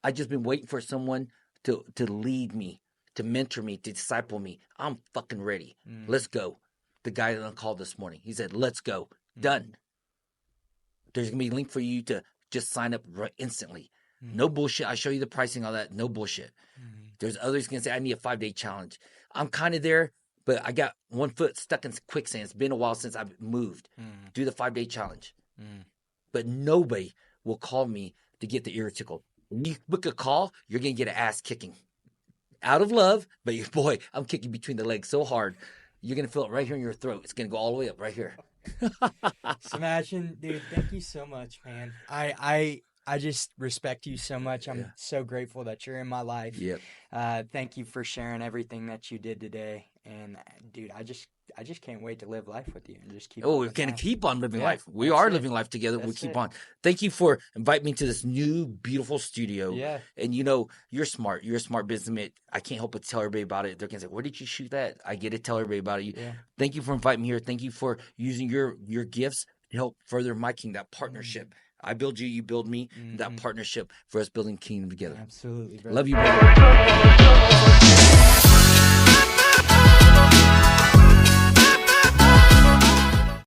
I just been waiting for someone to lead me, to mentor me, to disciple me. I'm fucking ready. Let's go. The guy that I called this morning, he said, let's go. Done. There's going to be a link for you to just sign up right instantly. No bullshit. I show you the pricing, all that. No bullshit. There's others going to say, I need a 5-day challenge. I'm kind of there, but I got one foot stuck in quicksand. It's been a while since I've moved. Do the 5-day challenge. but nobody will call me to get the ear tickled. When you book a call, you're going to get an ass kicking. Out of love, but boy, I'm kicking between the legs so hard. You're going to feel it right here in your throat. It's going to go all the way up right here. Sebastian, dude, thank you so much, man. I just respect you so much. I'm so grateful that you're in my life. Yep. Thank you for sharing everything that you did today. And dude, I just can't wait to live life with you and just keep. We're going to keep on living life. We that's are it. living life together. We That's keep it. on. Thank you for inviting me to this new, beautiful studio. Yeah. And you know, you're smart. You're a smart businessman. I can't help but tell everybody about it. They're going to say, where did you shoot that? I get it. Tell everybody about it. Yeah. Thank you for inviting me here. Thank you for using your gifts to help further my kingdom, that partnership. I build you, you build me. That partnership for us building kingdom together. Absolutely, brother. Love you, brother.